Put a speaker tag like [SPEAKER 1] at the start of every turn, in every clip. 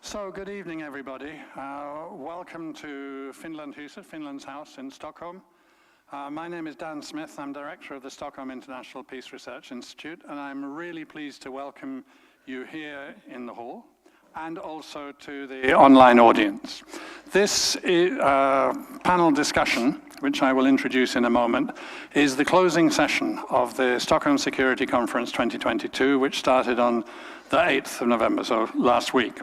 [SPEAKER 1] So, good evening, everybody. Welcome to Finlandhuset, Finland's house in Stockholm. My name is Dan Smith. I'm director of the Stockholm International Peace Research Institute, and I'm really pleased to welcome you here in the hall and also to the online audience. This panel discussion, which I will introduce in a moment, is the closing session of the Stockholm Security Conference 2022, which started on the 8th of November, so last week.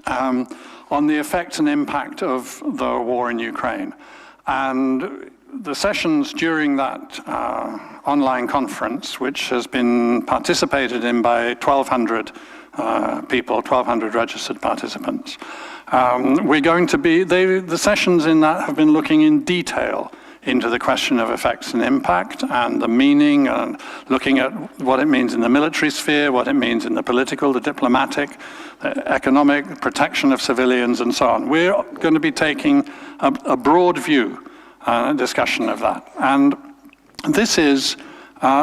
[SPEAKER 1] On the effects and impact of the war in Ukraine. And the sessions during that online conference, which has been participated in by 1,200 people, 1,200 registered participants. The sessions in that have been looking in detail into the question of effects and impact and the meaning, and looking at what it means in the military sphere, what it means in the political, the diplomatic, the economic, protection of civilians, and so on. We're going to be taking a broad view discussion of that. And this is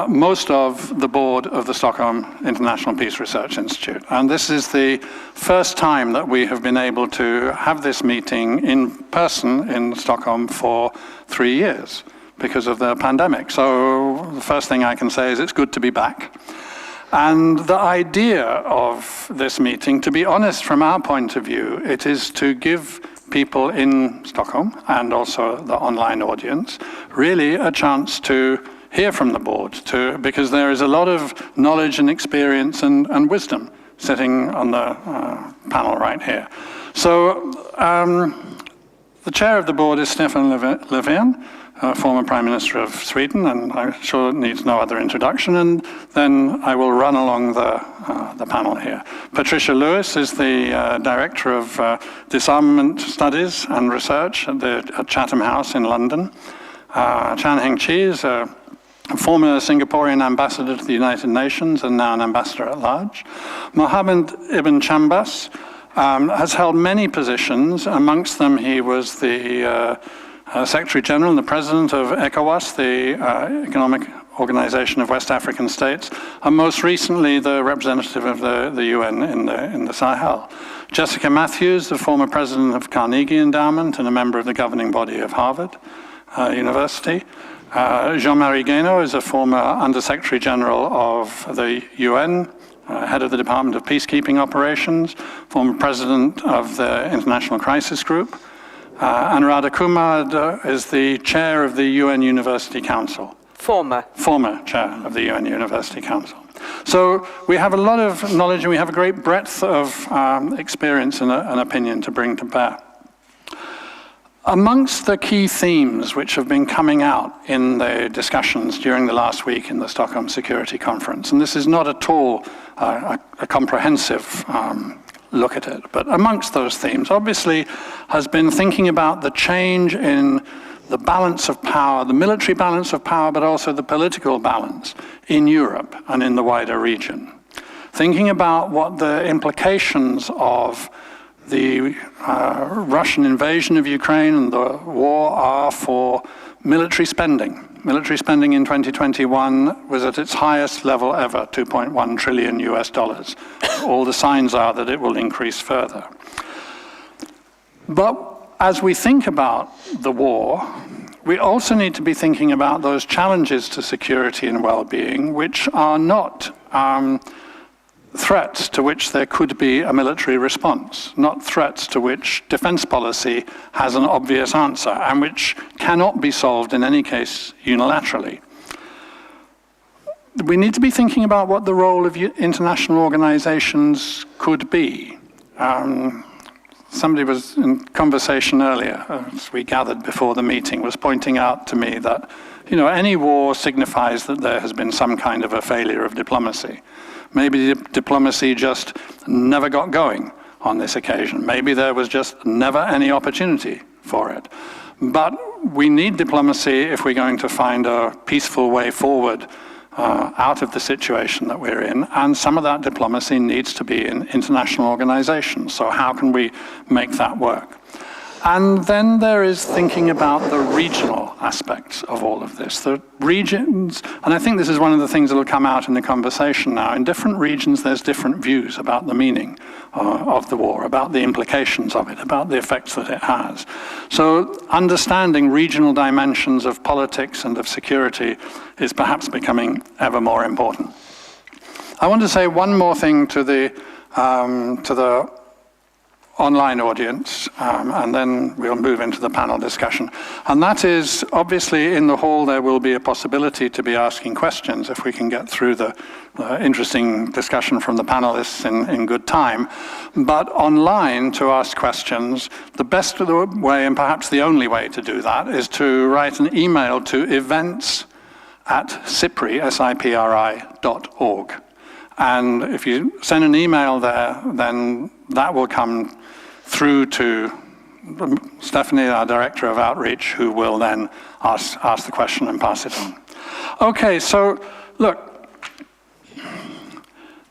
[SPEAKER 1] most of the board of the Stockholm International Peace Research Institute. And this is the first time that we have been able to have this meeting in person in Stockholm for 3 years because of the pandemic. So the first thing I can say is it's good to be back. And the idea of this meeting, to be honest, from our point of view, it is to give people in Stockholm and also the online audience really a chance to hear from the board, because there is a lot of knowledge and experience and wisdom sitting on the panel right here. So the chair of the board is Stefan Löfven, former Prime Minister of Sweden, and I'm sure it needs no other introduction, and then I will run along the panel here. Patricia Lewis is the Director of Disarmament Studies and Research at Chatham House in London. Chee is a former Singaporean ambassador to the United Nations and now an ambassador at large. Mohamed ibn Chambas has held many positions. Amongst them, he was the Secretary General and the President of ECOWAS, the Economic Organization of West African States, and most recently the representative of the UN in the Sahel. Jessica Matthews, the former President of Carnegie Endowment and a member of the governing body of Harvard University. Jean-Marie Guéhenno is a former Under-Secretary General of the UN, head of the Department of Peacekeeping Operations, former President of the International Crisis Group. And Radha Kumar is the chair of the UN University Council. Former chair of the UN University Council. So we have a lot of knowledge and we have a great breadth of experience and opinion to bring to bear. Amongst the key themes which have been coming out in the discussions during the last week in the Stockholm Security Conference, and this is not at all a comprehensive look at it, but amongst those themes, obviously, has been thinking about the change in the balance of power, the military balance of power, but also the political balance in Europe and in the wider region. Thinking about what the implications of the Russian invasion of Ukraine and the war are for military spending. Military spending in 2021 was at its highest level ever, $2.1 trillion US. All the signs are that it will increase further. But as we think about the war, we also need to be thinking about those challenges to security and well-being, which are not threats to which there could be a military response, not threats to which defense policy has an obvious answer, and which cannot be solved in any case unilaterally. We need to be thinking about what the role of international organizations could be. Somebody was in conversation earlier, as we gathered before the meeting, was pointing out to me that, any war signifies that there has been some kind of a failure of diplomacy. Maybe diplomacy just never got going on this occasion. Maybe there was just never any opportunity for it. But we need diplomacy if we're going to find a peaceful way forward out of the situation that we're in, and some of that diplomacy needs to be in international organizations. So how can we make that work? And then there is thinking about the regional aspects of all of this. The regions, and I think this is one of the things that will come out in the conversation now. In different regions, there's different views about the meaning of the war, about the implications of it, about the effects that it has. So understanding regional dimensions of politics and of security is perhaps becoming ever more important. I want to say one more thing to the online audience, and then we'll move into the panel discussion. And that is, obviously, in the hall there will be a possibility to be asking questions if we can get through the interesting discussion from the panelists in good time. But online, to ask questions, the best way, and perhaps the only way to do that, is to write an email to events@SIPRI.org. And if you send an email there, then that will come through to Stephanie, our Director of Outreach, who will then ask the question and pass it on. Okay, so look,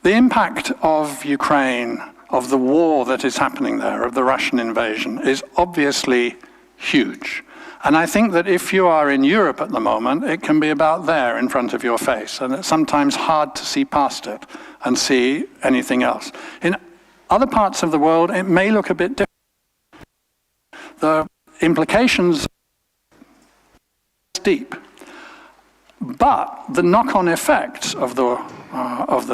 [SPEAKER 1] the impact of Ukraine, of the war that is happening there, of the Russian invasion, is obviously huge. And I think that if you are in Europe at the moment, it can be about there in front of your face. And it's sometimes hard to see past it and see anything else. In other parts of the world, it may look a bit different. The implications are deep. But the knock-on effects of the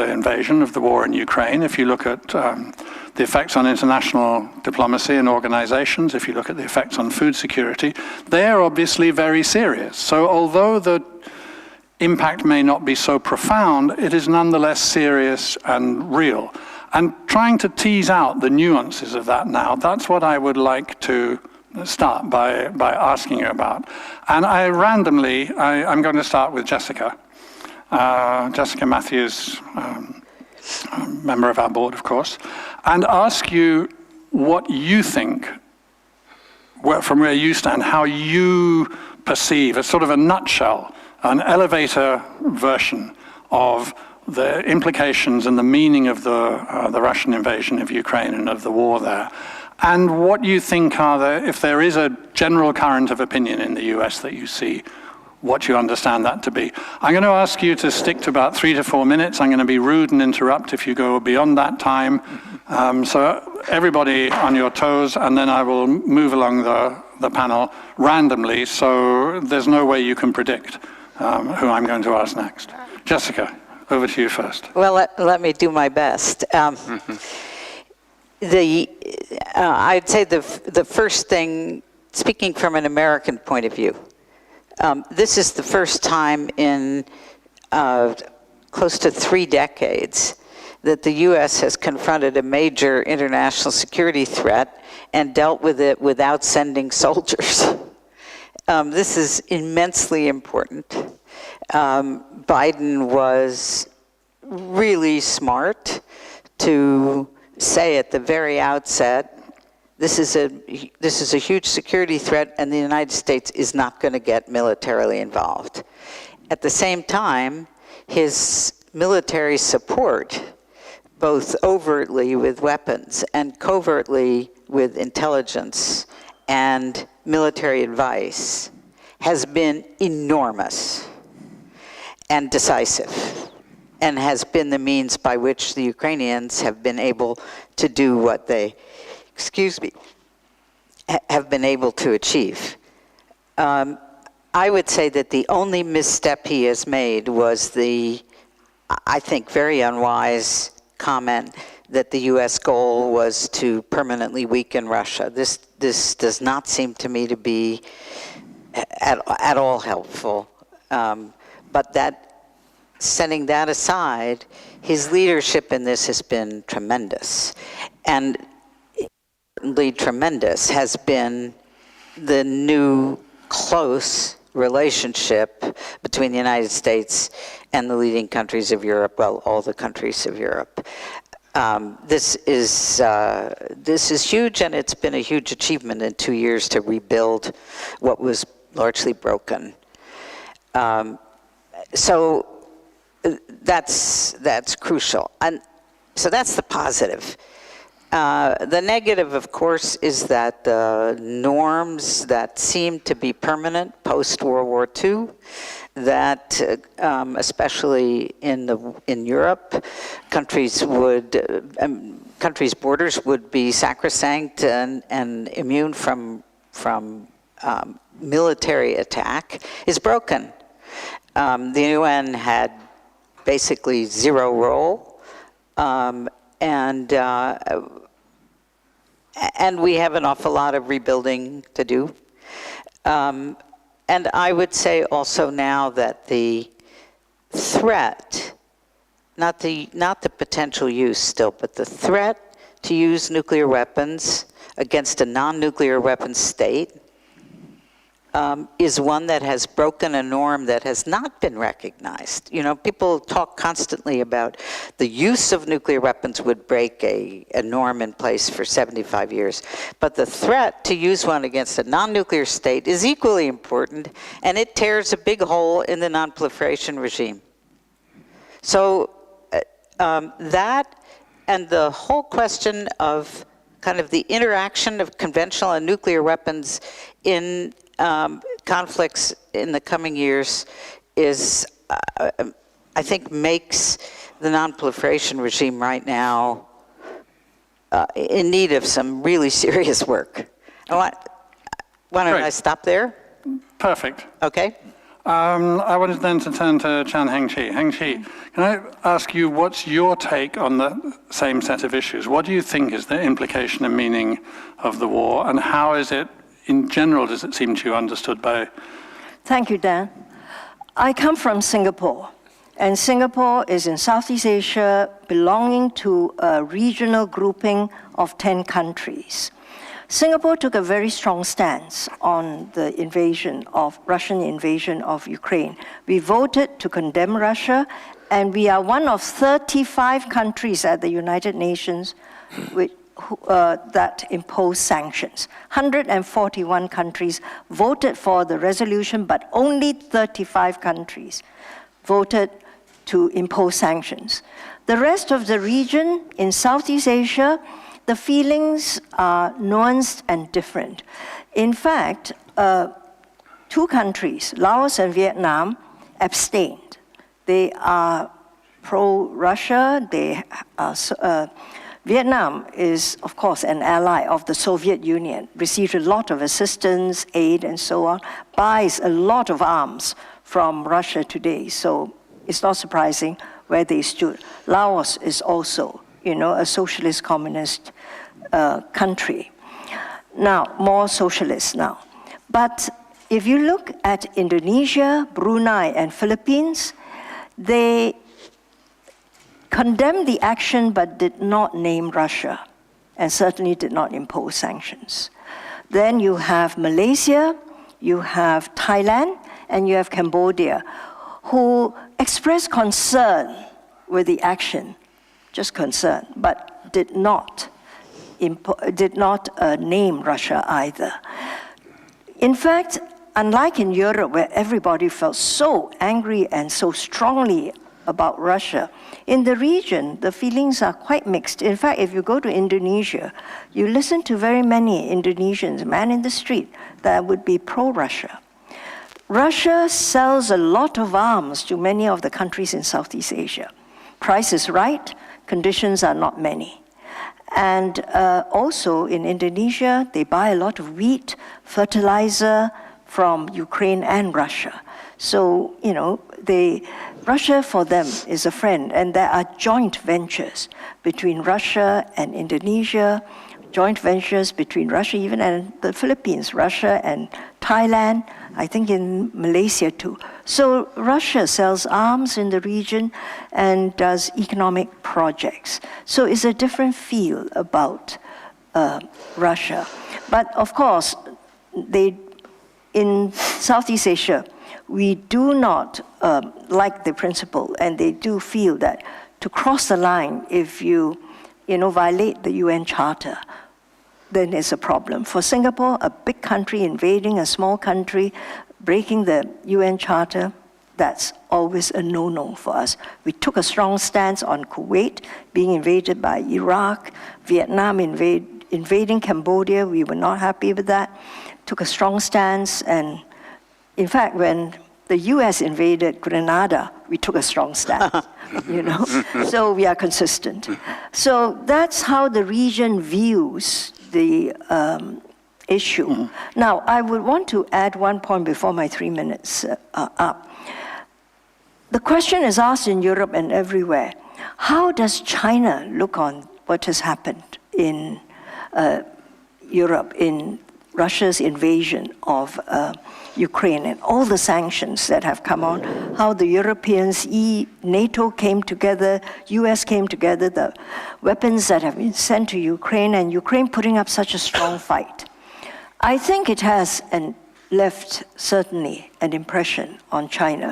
[SPEAKER 1] invasion, of the war in Ukraine, if you look at the effects on international diplomacy and organizations, if you look at the effects on food security, they are obviously very serious. So although the impact may not be so profound, it is nonetheless serious and real. And trying to tease out the nuances of that now, that's what I would like to start by asking you about. And I'm going to start with Jessica. Jessica Matthews, member of our board, of course, and ask you what you think, from where you stand, how you perceive, a sort of a nutshell, an elevator version of the implications and the meaning of the Russian invasion of Ukraine and of the war there. And what you think if there is a general current of opinion in the US that you see, what you understand that to be. I'm going to ask you to stick to about 3 to 4 minutes. I'm going to be rude and interrupt if you go beyond that time. So everybody on your toes, and then I will move along the panel randomly, so there's no way you can predict who I'm going to ask next. Jessica, over to you first.
[SPEAKER 2] Well, let me do my best. I'd say the first thing, speaking from an American point of view, this is the first time in close to 3 decades that the U.S. has confronted a major international security threat and dealt with it without sending soldiers. This is immensely important. Biden was really smart to say at the very outset, this is a huge security threat, and the United States is not going to get militarily involved. At the same time, his military support, both overtly with weapons and covertly with intelligence and military advice, has been enormous and decisive, and has been the means by which the Ukrainians have been able to do what they, have been able to achieve. I would say that the only misstep he has made was the, I think, very unwise comment that the U.S. goal was to permanently weaken Russia. This does not seem to me to be at all helpful. But setting that aside, his leadership in this has been tremendous. And tremendous has been the new close relationship between the United States and the leading countries of Europe, well, all the countries of Europe. This is huge, and it's been a huge achievement in 2 years to rebuild what was largely broken. So that's crucial, and so that's the positive. The negative, of course, is that the norms that seem to be permanent post-World War II, that especially in Europe, countries' borders would be sacrosanct and immune from military attack, is broken. The UN had basically zero role, and we have an awful lot of rebuilding to do. And I would say also now that the threat, not the potential use still, but the threat to use nuclear weapons against a non-nuclear weapons state is one that has broken a norm that has not been recognized. You know, people talk constantly about the use of nuclear weapons would break a norm in place for 75 years. But the threat to use one against a non-nuclear state is equally important, and it tears a big hole in the non-proliferation regime. So that and the whole question of kind of the interaction of conventional and nuclear weapons in conflicts in the coming years is, I think, makes the non-proliferation regime right now in need of some really serious work. Why don't I stop there?
[SPEAKER 1] Perfect.
[SPEAKER 2] Okay.
[SPEAKER 1] I wanted then to turn to Heng Chee. Heng Chee, can I ask you, what's your take on the same set of issues? What do you think is the implication and meaning of the war, and how is it, in general, does it seem to you understood by?
[SPEAKER 3] Thank you, Dan. I come from Singapore, and Singapore is in Southeast Asia, belonging to a regional grouping of 10 countries. Singapore took a very strong stance on the Russian invasion of Ukraine. We voted to condemn Russia, and we are one of 35 countries at the United Nations that impose sanctions. 141 countries voted for the resolution, but only 35 countries voted to impose sanctions. The rest of the region in Southeast Asia, the feelings are nuanced and different. In fact, 2 countries, Laos and Vietnam, abstained. They are pro-Russia. Vietnam is, of course, an ally of the Soviet Union, received a lot of assistance, aid, and so on, buys a lot of arms from Russia today. So it's not surprising where they stood. Laos is also, a socialist communist country. Now, more socialist now. But if you look at Indonesia, Brunei, and Philippines, they condemned the action but did not name Russia, and certainly did not impose sanctions. Then you have Malaysia, you have Thailand, and you have Cambodia, who expressed concern with the action, just concern, but did not name Russia either. In fact, unlike in Europe, where everybody felt so angry and so strongly about Russia, in the region, the feelings are quite mixed. In fact, if you go to Indonesia, you listen to very many Indonesians, man in the street, that would be pro-Russia. Russia sells a lot of arms to many of the countries in Southeast Asia. Price is right, conditions are not many. And also in Indonesia, they buy a lot of wheat, fertilizer from Ukraine and Russia. So, Russia for them is a friend, and there are joint ventures between Russia and Indonesia, joint ventures between Russia even and the Philippines, Russia and Thailand, I think in Malaysia too. So Russia sells arms in the region and does economic projects. So it's a different feel about Russia. But of course, in Southeast Asia, we do not like the principle, and they do feel that to cross the line, if you violate the UN Charter, then it's a problem. For Singapore, a big country invading a small country, breaking the UN Charter, that's always a no-no for us. We took a strong stance on Kuwait being invaded by Iraq, Vietnam invading Cambodia. We were not happy with that. Took a strong stance, and in fact, when the U.S. invaded Grenada, we took a strong stance, So we are consistent. So that's how the region views the issue. Now, I would want to add one point before my 3 minutes are up. The question is asked in Europe and everywhere, how does China look on what has happened in Europe, in Russia's invasion of Ukraine and all the sanctions that have come on, how the Europeans, NATO came together, US came together, the weapons that have been sent to Ukraine, and Ukraine putting up such a strong fight. I think it has left certainly an impression on China.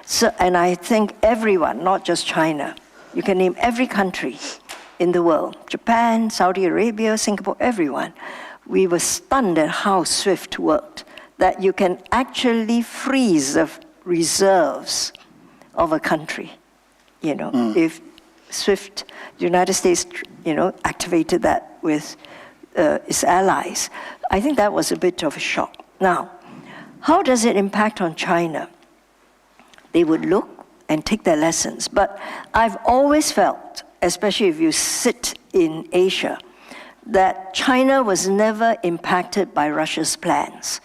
[SPEAKER 3] So, and I think everyone, not just China, you can name every country in the world, Japan, Saudi Arabia, Singapore, everyone, we were stunned at how SWIFT worked, that you can actually freeze the reserves of a country, if SWIFT, the United States, activated that with its allies. I think that was a bit of a shock. Now, how does it impact on China? They would look and take their lessons. But I've always felt, especially if you sit in Asia, that China was never impacted by Russia's plans.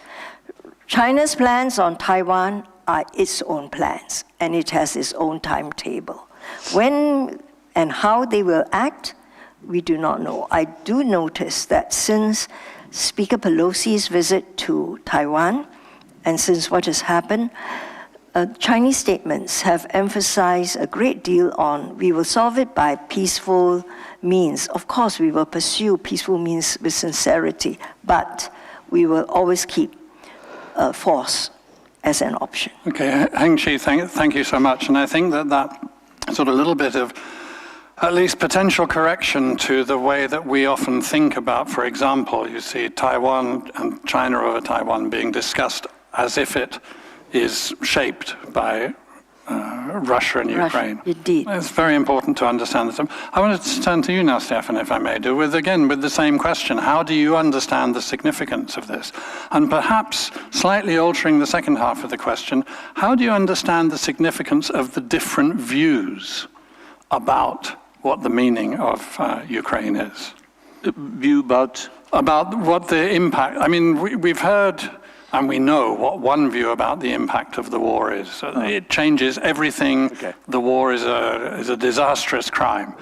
[SPEAKER 3] China's plans on Taiwan are its own plans, and it has its own timetable. When and how they will act, we do not know. I do notice that since Speaker Pelosi's visit to Taiwan, and since what has happened, Chinese statements have emphasized a great deal on we will solve it by peaceful means. Of course, we will pursue peaceful means with sincerity, but we will always keep force as an option.
[SPEAKER 1] Okay, Heng, Chee, thank you so much. And I think that sort of little bit of at least potential correction to the way that we often think about, for example, you see Taiwan and China over Taiwan being discussed as if it is shaped by Russia and Ukraine.
[SPEAKER 3] Indeed.
[SPEAKER 1] It's very important to understand this. I wanted to turn to you now, Stefan, if I may, with the same question. How do you understand the significance of this? And perhaps slightly altering the second half of the question, how do you understand the significance of the different views about what the meaning of Ukraine is?
[SPEAKER 4] View about?
[SPEAKER 1] About what the impact, I mean, we've heard and we know what one view about the impact of the war is. It changes everything. Okay. The war is a disastrous crime.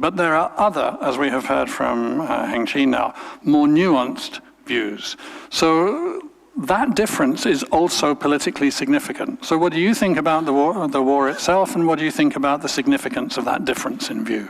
[SPEAKER 1] But there are other, as we have heard from Heng Chee now, more nuanced views. So that difference is also politically significant. So what do you think about the war itself, and what do you think about the significance of that difference in view?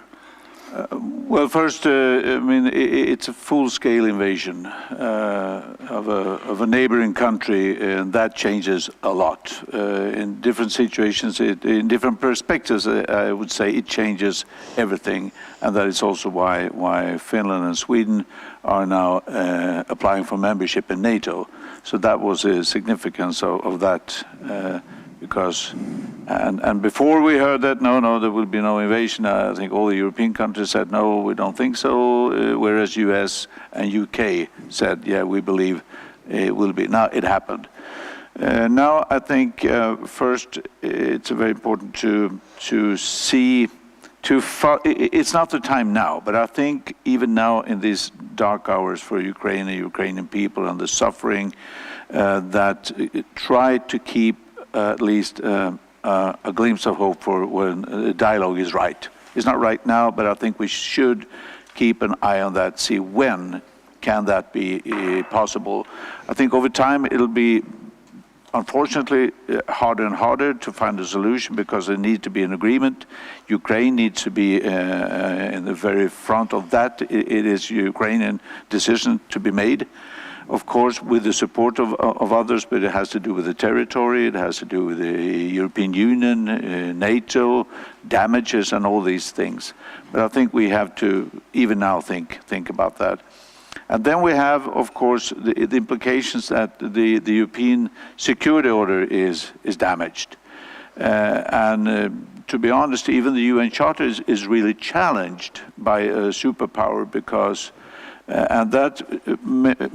[SPEAKER 4] Well, first, I mean, it's a full-scale invasion of a neighboring country, and that changes a lot. In different situations, in different perspectives, I would say it changes everything, and that is also why Finland and Sweden are now applying for membership in NATO. So that was a significance of that. Because, and before we heard that, no, there will be no invasion, I think all the European countries said, no, we don't think so, whereas US and UK said, yeah, we believe it will be. Now it happened. Now I think first it's very important to see, it's not the time now, but I think even now in these dark hours for Ukraine and Ukrainian people and the suffering, that try to keep at least a glimpse of hope for when the dialogue is right. It's not right now, but I think we should keep an eye on that, see when can that be possible. I think over time it'll be, unfortunately, harder and harder to find a solution because there needs to be an agreement. Ukraine needs to be in the very front of that. It is a Ukrainian decision to be made. Of course, with the support of others, but it has to do with the territory, it has to do with the European Union, NATO, damages and all these things. But I think we have to, even now, think about that. And then we have, of course, the implications that the European security order is damaged. To be honest, even the UN Charter is really challenged by a superpower because, and that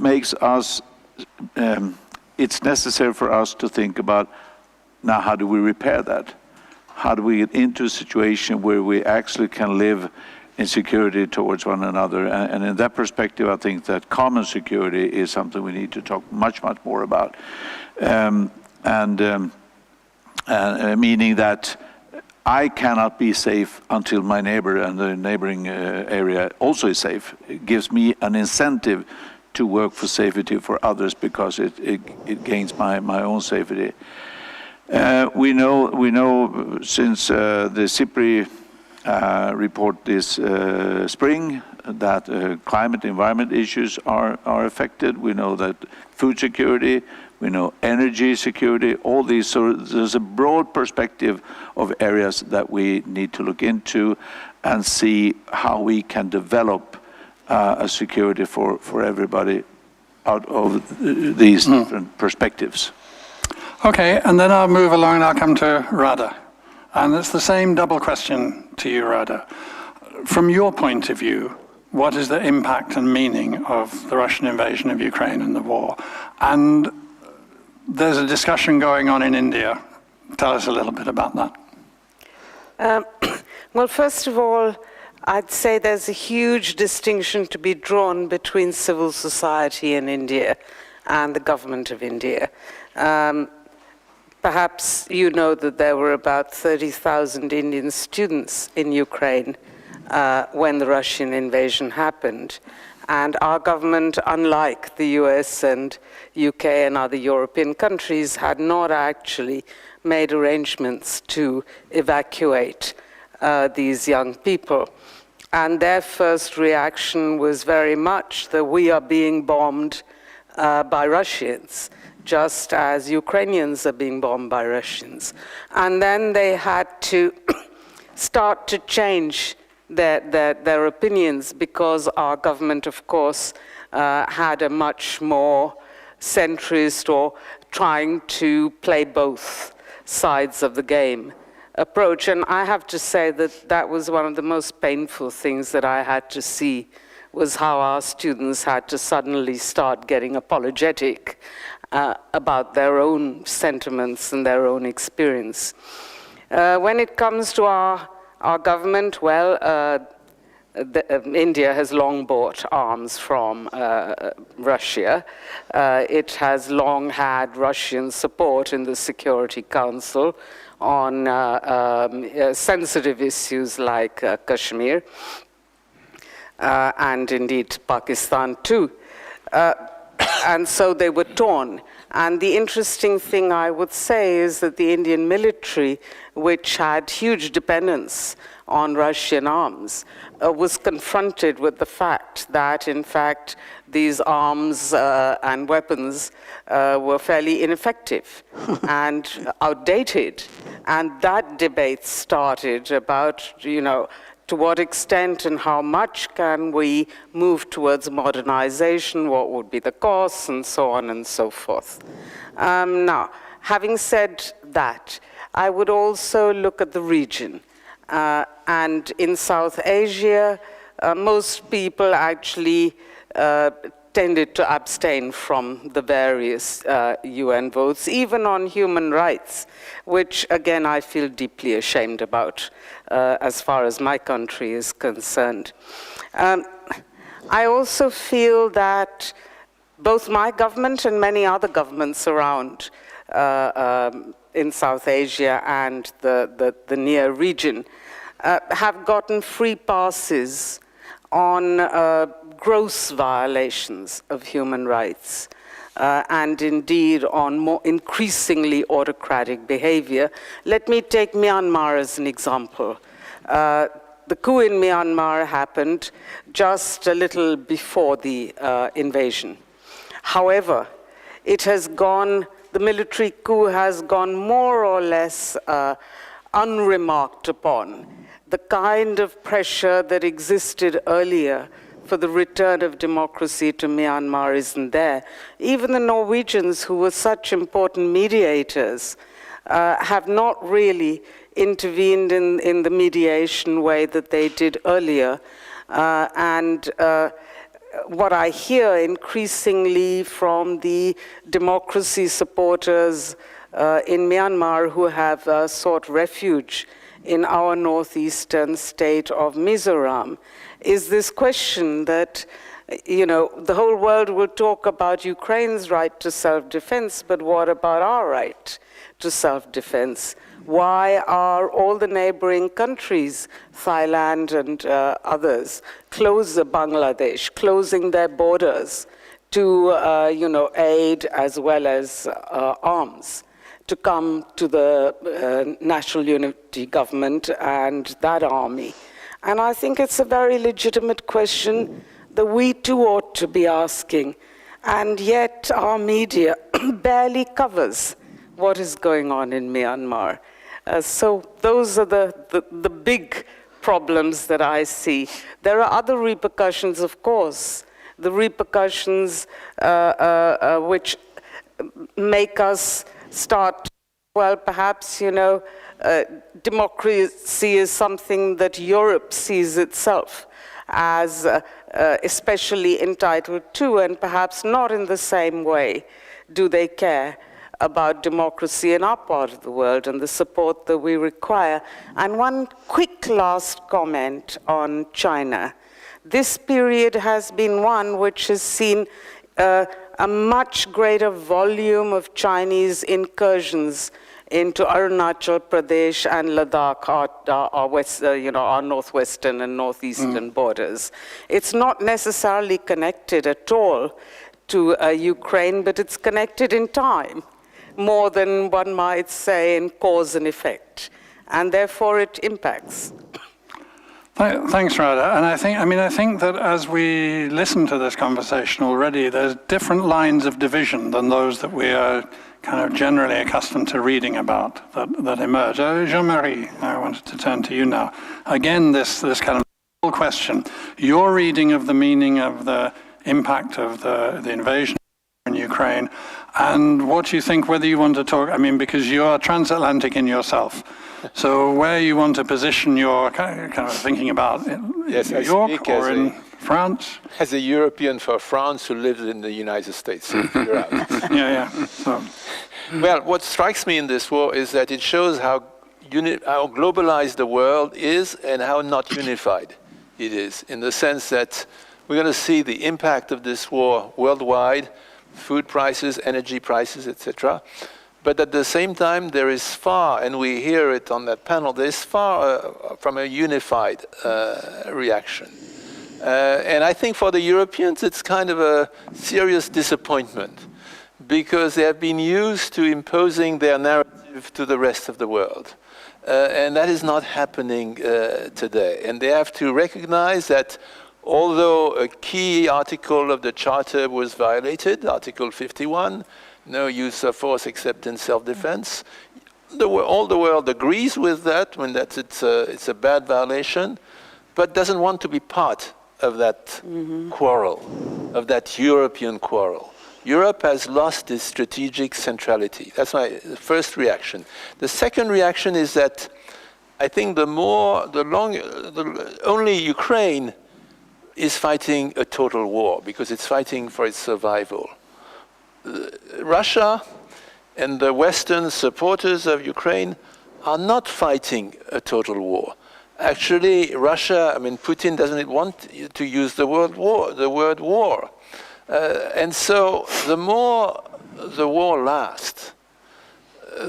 [SPEAKER 4] makes us, it's necessary for us to think about, now how do we repair that? How do we get into a situation where we actually can live in security towards one another? And in that perspective, I think that common security is something we need to talk much more about. Meaning that I cannot be safe until my neighbor and the neighboring area also is safe. It gives me an incentive to work for safety for others because it gains my own safety. We know since the SIPRI report this spring that climate environment issues are affected. We know that food security, we know energy security, all these, so there's a broad perspective of areas that we need to look into and see how we can develop a security for everybody out of these different perspectives.
[SPEAKER 1] Okay, and then I'll move along and I'll come to Radha. And it's the same double question to you, Radha. From your point of view, what is the impact and meaning of the Russian invasion of Ukraine and the war? And there's a discussion going on in India. Tell us a little bit about that.
[SPEAKER 5] Well, first of all, I'd say there's a huge distinction to be drawn between civil society in India and the government of India. Perhaps you know that there were about 30,000 Indian students in Ukraine when the Russian invasion happened. And our government, unlike the US and UK and other European countries, had not actually made arrangements to evacuate these young people. And their first reaction was very much that we are being bombed by Russians, just as Ukrainians are being bombed by Russians. And then they had to start to change their opinions because our government, of course, had a much more centrist or trying to play both sides of the game approach. And I have to say that that was one of the most painful things that I had to see, was how our students had to suddenly start getting apologetic about their own sentiments and their own experience. When it comes to our government, well, India has long bought arms from Russia. It has long had Russian support in the Security Council on sensitive issues like Kashmir, and indeed Pakistan too. And so they were torn. And the interesting thing I would say is that the Indian military, which had huge dependence on Russian arms, was confronted with the fact that, in fact, these arms and weapons were fairly ineffective and outdated. And that debate started about, to what extent and how much can we move towards modernization, what would be the costs, and so on and so forth. Now, having said that, I would also look at the region. And in South Asia, most people actually tended to abstain from the various UN votes, even on human rights, which, again, I feel deeply ashamed about as far as my country is concerned. I also feel that both my government and many other governments around in South Asia and the near region have gotten free passes on gross violations of human rights, and indeed on more increasingly autocratic behavior. Let me take Myanmar as an example. The coup in Myanmar happened just a little before the invasion. However, the military coup has gone more or less unremarked upon. The kind of pressure that existed earlier for the return of democracy to Myanmar isn't there. Even the Norwegians, who were such important mediators, have not really intervened in the mediation way that they did earlier. What I hear increasingly from the democracy supporters in Myanmar who have sought refuge in our northeastern state of Mizoram is this question that, you know, the whole world will talk about Ukraine's right to self-defense, but what about our right to self-defense? Why are all the neighboring countries, Thailand and others, Bangladesh, closing their borders to aid as well as arms to come to the national unity government and that army? And I think it's a very legitimate question that we too ought to be asking. And yet our media barely covers what is going on in Myanmar. So those are the big problems that I see. There are other repercussions, of course. The repercussions which make us start, well, perhaps, democracy is something that Europe sees itself as especially entitled to, and perhaps not in the same way do they care about democracy in our part of the world and the support that we require. And one quick last comment on China. This period has been one which has seen a much greater volume of Chinese incursions into Arunachal Pradesh and Ladakh, our northwestern and northeastern borders. It's not necessarily connected at all to Ukraine, but it's connected in time, more than one might say in cause and effect, and therefore it impacts.
[SPEAKER 1] Thanks, Radha. And I think that as we listen to this conversation already, there's different lines of division than those that we are kind of generally accustomed to reading about that emerge. Jean-Marie, I wanted to turn to you now. Again, this kind of question. Your reading of the meaning of the impact of the invasion in Ukraine, and what you think, whether you want to talk, because you are transatlantic in yourself, so where you want to position your kind of thinking about in New York or in France?
[SPEAKER 6] As a European for France who lives in the United States, so figure out.
[SPEAKER 1] Yeah. So.
[SPEAKER 6] Well, what strikes me in this war is that it shows how globalized the world is and how not unified it is, in the sense that we're going to see the impact of this war worldwide, food prices, energy prices, etc. But at the same time, there is far, and we hear it on that panel, there is far from a unified reaction. And I think for the Europeans, it's kind of a serious disappointment, because they have been used to imposing their narrative to the rest of the world. And that is not happening today. And they have to recognize that although a key article of the Charter was violated, Article 51, no use of force except in self-defense, all the world agrees with that, when it's a bad violation, but doesn't want to be part of that quarrel, of that European quarrel. Europe has lost its strategic centrality. That's my first reaction. The second reaction is that I think only Ukraine is fighting a total war, because it's fighting for its survival. Russia and the Western supporters of Ukraine are not fighting a total war. Actually, Russia, Putin doesn't want to use the word war. And so the more the war lasts,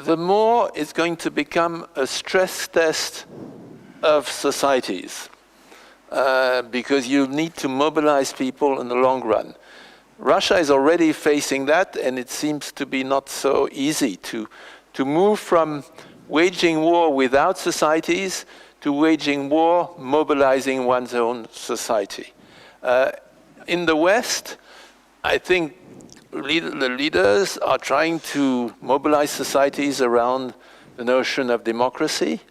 [SPEAKER 6] the more it's going to become a stress test of societies, because you need to mobilize people in the long run. Russia is already facing that, and it seems to be not so easy to move from waging war without societies to waging war mobilizing one's own society. In the West, I think the leaders are trying to mobilize societies around the notion of democracy,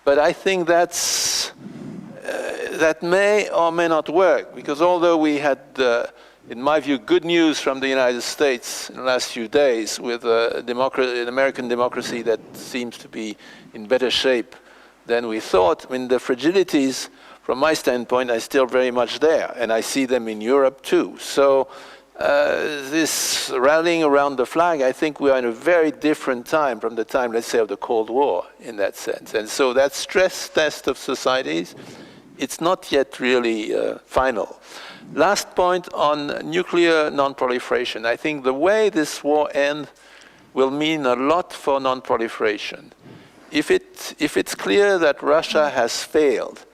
[SPEAKER 6] but I think that's that may or may not work, because although we had, in my view, good news from the United States in the last few days with an American democracy that seems to be in better shape than we thought, I mean, the fragilities, from my standpoint, are still very much there, and I see them in Europe too. So this rallying around the flag, I think we are in a very different time from the time, let's say, of the Cold War in that sense. And so that stress test of societies, it's not yet really final. Last point on nuclear non-proliferation. I think the way this war ends will mean a lot for non-proliferation. If it's clear that Russia has failed,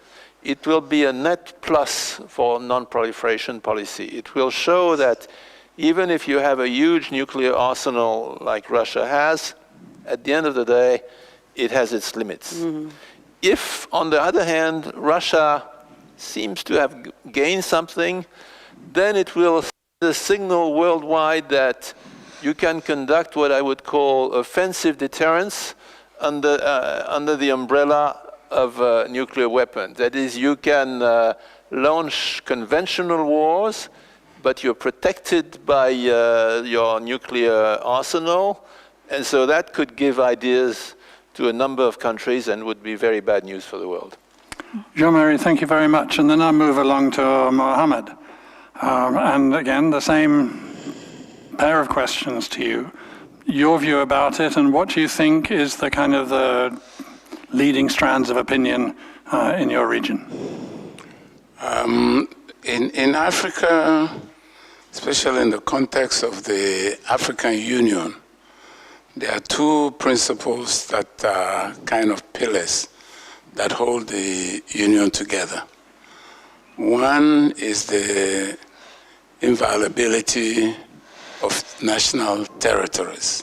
[SPEAKER 6] it will be a net plus for non-proliferation policy. It will show that even if you have a huge nuclear arsenal like Russia has, at the end of the day, it has its limits. Mm-hmm. If, on the other hand, Russia seems to have gained something, then it will send a signal worldwide that you can conduct what I would call offensive deterrence under the umbrella of nuclear weapons. That is, you can launch conventional wars, but you're protected by your nuclear arsenal, and so that could give ideas to a number of countries and would be very bad news for the world.
[SPEAKER 1] Jean-Marie, thank you very much. And then I'll move along to Mohamed. And again, the same pair of questions to you. Your view about it, and what do you think is the kind of the leading strands of opinion in your region?
[SPEAKER 7] In Africa, especially in the context of the African Union, there are two principles that are kind of pillars that hold the Union together. One is the inviolability of national territories,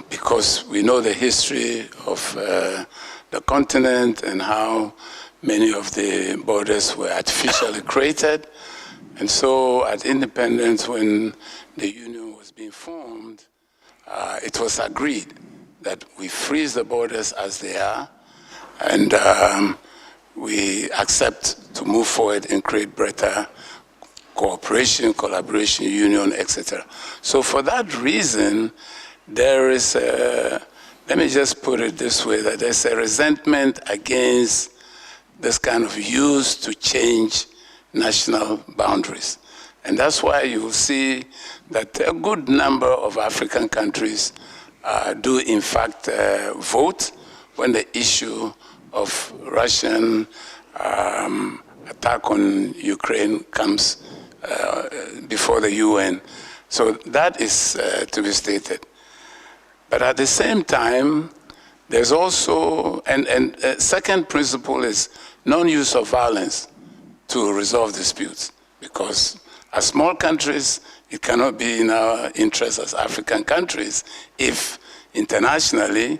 [SPEAKER 7] because we know the history of the continent and how many of the borders were artificially created. And so at independence, when the Union was being formed, it was agreed that we freeze the borders as they are, and we accept to move forward and create better cooperation, collaboration, union, etc. So for that reason, there is let me just put it this way, that there's a resentment against this kind of use to change national boundaries. And that's why you will see that a good number of African countries do in fact vote when the issue of Russian attack on Ukraine comes before the UN. So that is to be stated. But at the same time, there's also, and second principle is non-use of violence to resolve disputes. Because as small countries, it cannot be in our interest as African countries if internationally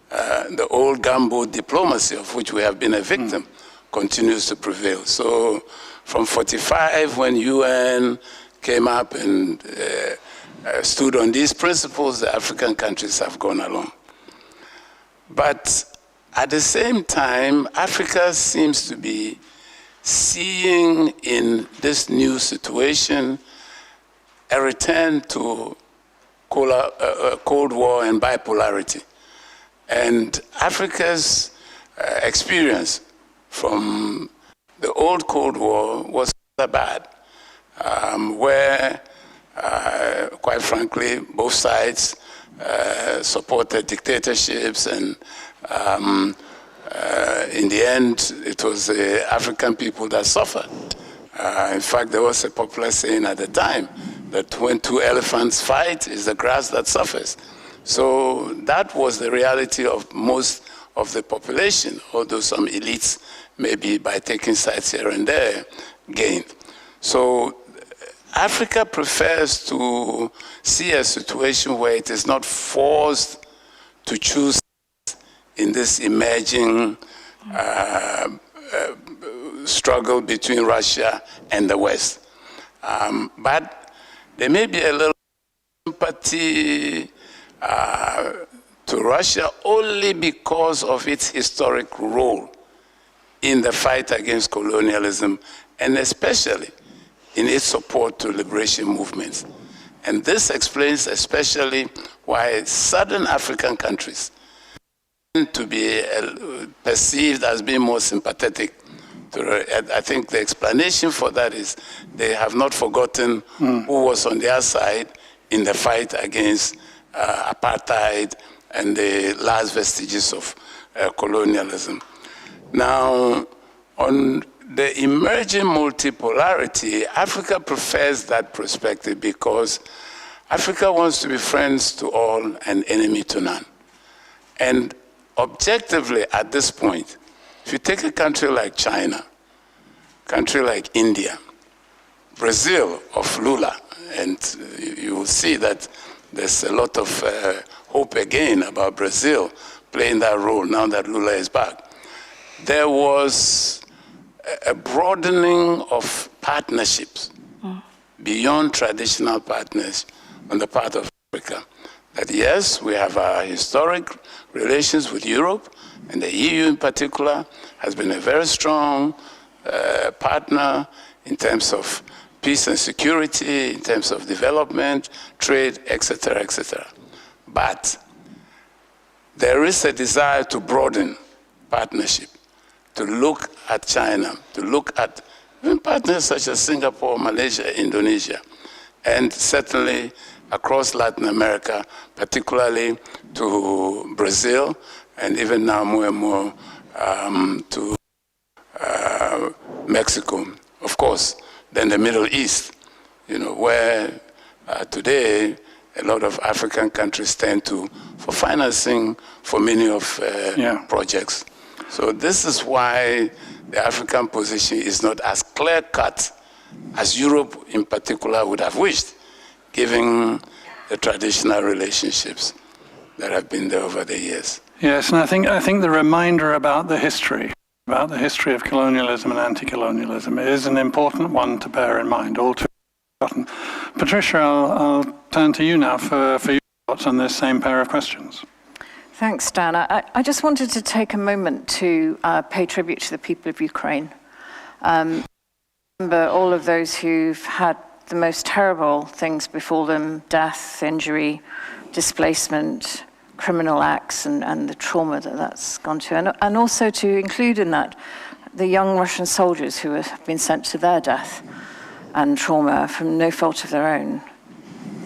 [SPEAKER 7] the old gumbo diplomacy of which we have been a victim continues to prevail. So from 45, when UN came up and stood on these principles, the African countries have gone along. But at the same time, Africa seems to be seeing in this new situation a return to Cold War and bipolarity. And Africa's experience from the old Cold War was bad, where, quite frankly, both sides supported dictatorships, and in the end, it was the African people that suffered. In fact, there was a popular saying at the time that when two elephants fight, it's the grass that suffers. So that was the reality of most of the population, although some elites, maybe by taking sides here and there, gained. So Africa prefers to see a situation where it is not forced to choose in this emerging struggle between Russia and the West. But there may be a little sympathy to Russia only because of its historic role in the fight against colonialism, and especially in its support to liberation movements. And this explains especially why Southern African countries tend to be perceived as being more sympathetic. I think the explanation for that is they have not forgotten who was on their side in the fight against apartheid and the last vestiges of colonialism. Now, on the emerging multipolarity, Africa prefers that perspective because Africa wants to be friends to all and enemy to none. And objectively, at this point, if you take a country like China, a country like India, Brazil of Lula, and you will see that there's a lot of hope again about Brazil playing that role now that Lula is back. There was a broadening of partnerships beyond traditional partners on the part of Africa. That yes, we have our historic relations with Europe, and the EU in particular has been a very strong partner in terms of peace and security, in terms of development, trade, etc., etc. But there is a desire to broaden partnership, to look at China, to look at even partners such as Singapore, Malaysia, Indonesia, and certainly across Latin America, particularly to Brazil, and even now more and more to Mexico, of course, then the Middle East, you know, where today a lot of African countries tend to for financing for many of projects. So this is why the African position is not as clear-cut as Europe in particular would have wished, given the traditional relationships that have been there over the years.
[SPEAKER 1] Yes, and I think the reminder about the history of colonialism and anti-colonialism is an important one to bear in mind, all too often. Patricia, I'll turn to you now for your thoughts on this same pair of questions.
[SPEAKER 8] Thanks, Dan. I just wanted to take a moment to pay tribute to the people of Ukraine. Remember all of those who've had the most terrible things befall them: death, injury, displacement, criminal acts, and the trauma that's gone to. And also to include in that the young Russian soldiers who have been sent to their death and trauma from no fault of their own.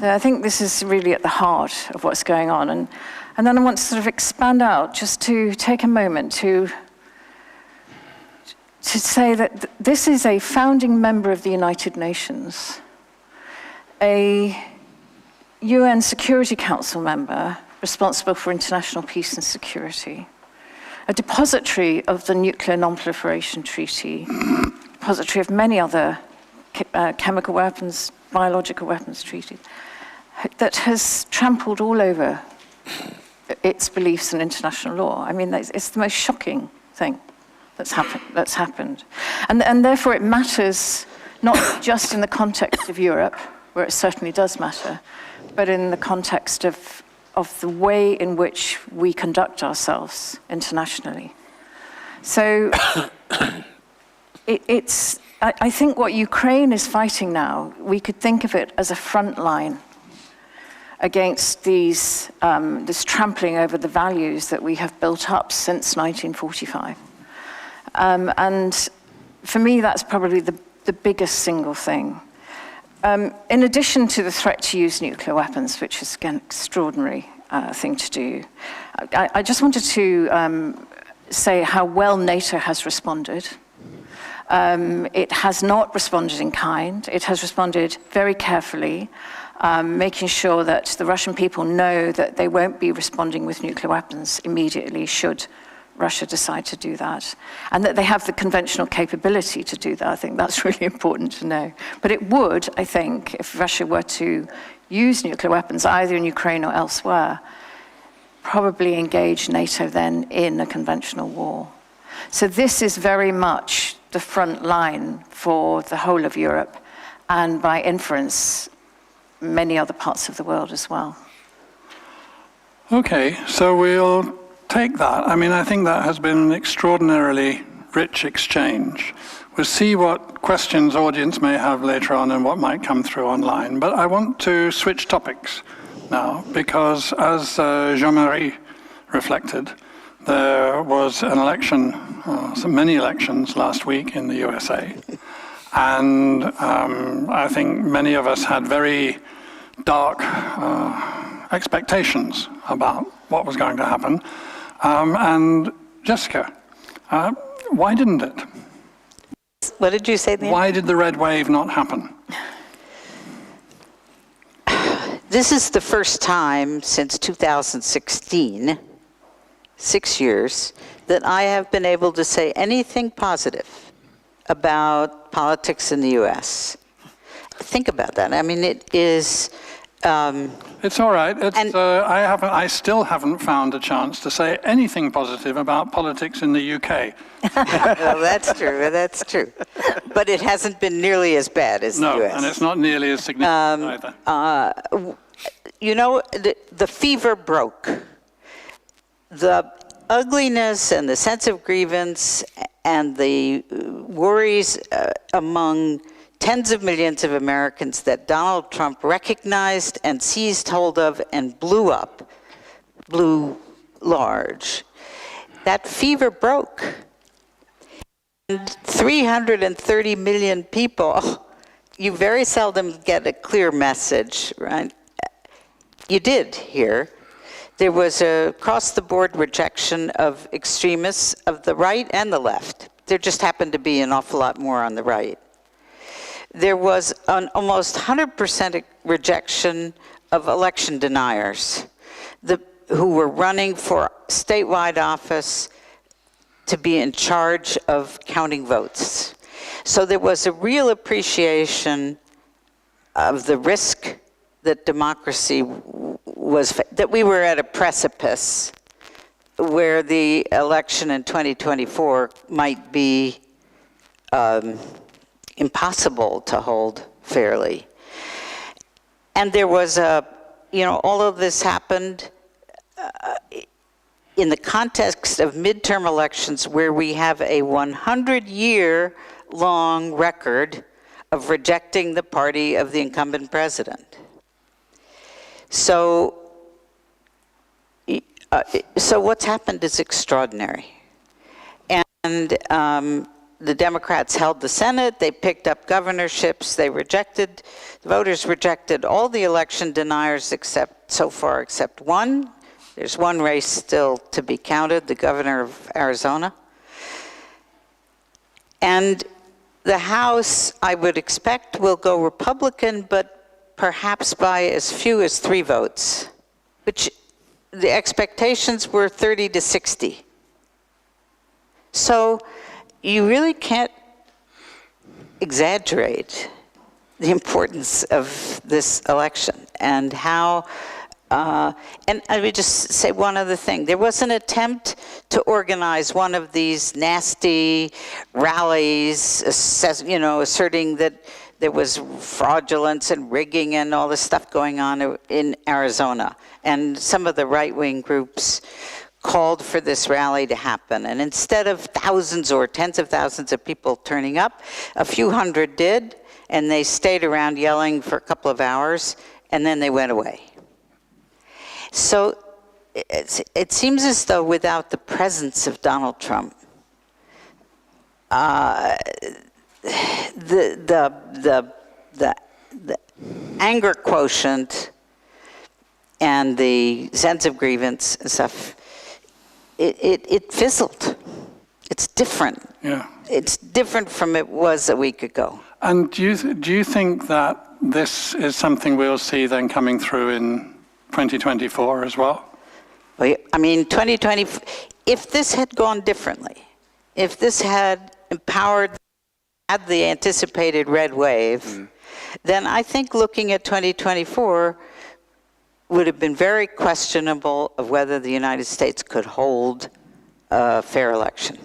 [SPEAKER 8] I think this is really at the heart of what's going on. And then I want to sort of expand out, just to take a moment to say that this is a founding member of the United Nations, a UN Security Council member responsible for international peace and security, a depository of the Nuclear Non-Proliferation Treaty, depository of many other chemical weapons, biological weapons treaties, that has trampled all over its beliefs in international law. I mean, it's the most shocking thing that's happened. And therefore it matters not just in the context of Europe, where it certainly does matter, but in the context of the way in which we conduct ourselves internationally. So I think what Ukraine is fighting now, we could think of it as a front line against this trampling over the values that we have built up since 1945. And for me, that's probably the biggest single thing. In addition to the threat to use nuclear weapons, which is an extraordinary thing to do, I just wanted to say how well NATO has responded. It has not responded in kind. It has responded very carefully, making sure that the Russian people know that they won't be responding with nuclear weapons immediately should Russia decide to do that, and that they have the conventional capability to do that. I think that's really important to know. But it would, I think, if Russia were to use nuclear weapons, either in Ukraine or elsewhere, probably engage NATO then in a conventional war. So this is very much the front line for the whole of Europe, and by inference, many other parts of the world as well.
[SPEAKER 1] Okay, so we'll take that. I mean, I think that has been extraordinarily rich exchange. We'll see what questions audience may have later on and what might come through online. But I want to switch topics now, because as Jean-Marie reflected, there was an election, many elections last week in the USA. And I think many of us had very dark expectations about what was going to happen. And Jessica, why didn't it?
[SPEAKER 2] What did you say there?
[SPEAKER 1] Why did the red wave not happen?
[SPEAKER 2] This is the first time since 2016, 6 years, that I have been able to say anything positive about politics in the US. Think about that. I mean, it is...
[SPEAKER 1] It's all right. I still haven't found a chance to say anything positive about politics in the UK.
[SPEAKER 2] Well, that's true. That's true. But it hasn't been nearly as bad as the US.
[SPEAKER 1] No, and it's not nearly as significant either.
[SPEAKER 2] You know, the fever broke. The ugliness and the sense of grievance and the worries among tens of millions of Americans that Donald Trump recognized and seized hold of and blew large. That fever broke. And 330 million people, you very seldom get a clear message, right? You did hear. There was a across-the-board rejection of extremists of the right and the left. There just happened to be an awful lot more on the right. There was an almost 100% rejection of election deniers who were running for statewide office to be in charge of counting votes. So there was a real appreciation of the risk that democracy that we were at a precipice where the election in 2024 might be impossible to hold fairly. And there was all of this happened in the context of midterm elections where we have a 100-year-long record of rejecting the party of the incumbent president. So what's happened is extraordinary. And the Democrats held the Senate, they picked up governorships, the voters rejected all the election deniers so far except one. There's one race still to be counted, the governor of Arizona. And the House, I would expect, will go Republican, but perhaps by as few as 3 votes, which the expectations were 30 to 60. So you really can't exaggerate the importance of this election and how, and I would just say one other thing. There was an attempt to organize one of these nasty rallies, asserting that there was fraudulence and rigging and all this stuff going on in Arizona. And some of the right-wing groups called for this rally to happen. And instead of thousands or tens of thousands of people turning up, a few hundred did, and they stayed around yelling for a couple of hours, and then they went away. So it seems as though without the presence of Donald Trump, the anger quotient and the sense of grievance and stuff, it fizzled. It's different.
[SPEAKER 1] Yeah.
[SPEAKER 2] It's different from it was a week ago.
[SPEAKER 1] And do you think that this is something we'll see then coming through in 2024 as well?
[SPEAKER 2] Well, I mean, 2020, if this had gone differently, if this had had the anticipated red wave, then I think looking at 2024 would have been very questionable of whether the United States could hold a fair election.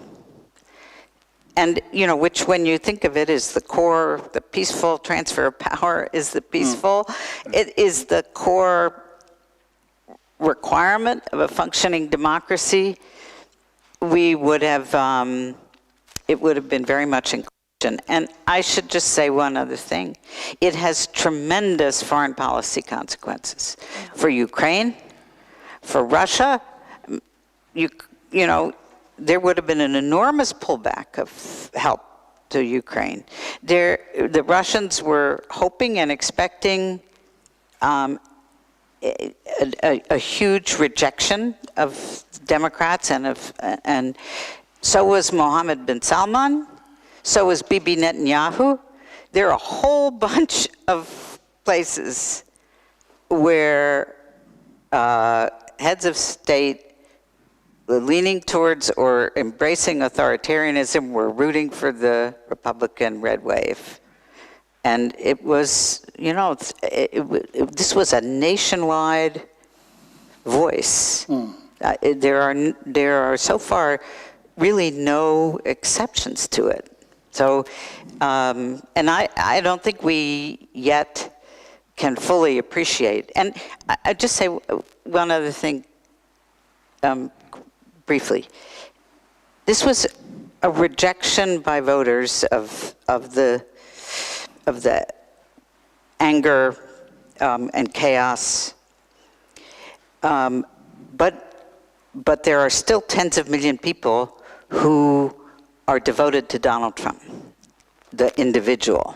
[SPEAKER 2] And, which when you think of it is the core, the peaceful transfer of power is the peaceful. It is the core requirement of a functioning democracy. We would have it would have been very much in question. And I should just say one other thing. It has tremendous foreign policy consequences for Ukraine, for Russia. You know, there would have been an enormous pullback of help to Ukraine. The Russians were hoping and expecting a huge rejection of Democrats, and so was Mohamed bin Salman, so was Bibi Netanyahu. There are a whole bunch of places where heads of state leaning towards or embracing authoritarianism were rooting for the Republican red wave. And it was, you know, this was a nationwide voice. There are so far really no exceptions to it. So, and I don't think we yet can fully appreciate. And I just say one other thing briefly. This was a rejection by voters of the anger and chaos, but there are still tens of millions of people who are devoted to Donald Trump, the individual.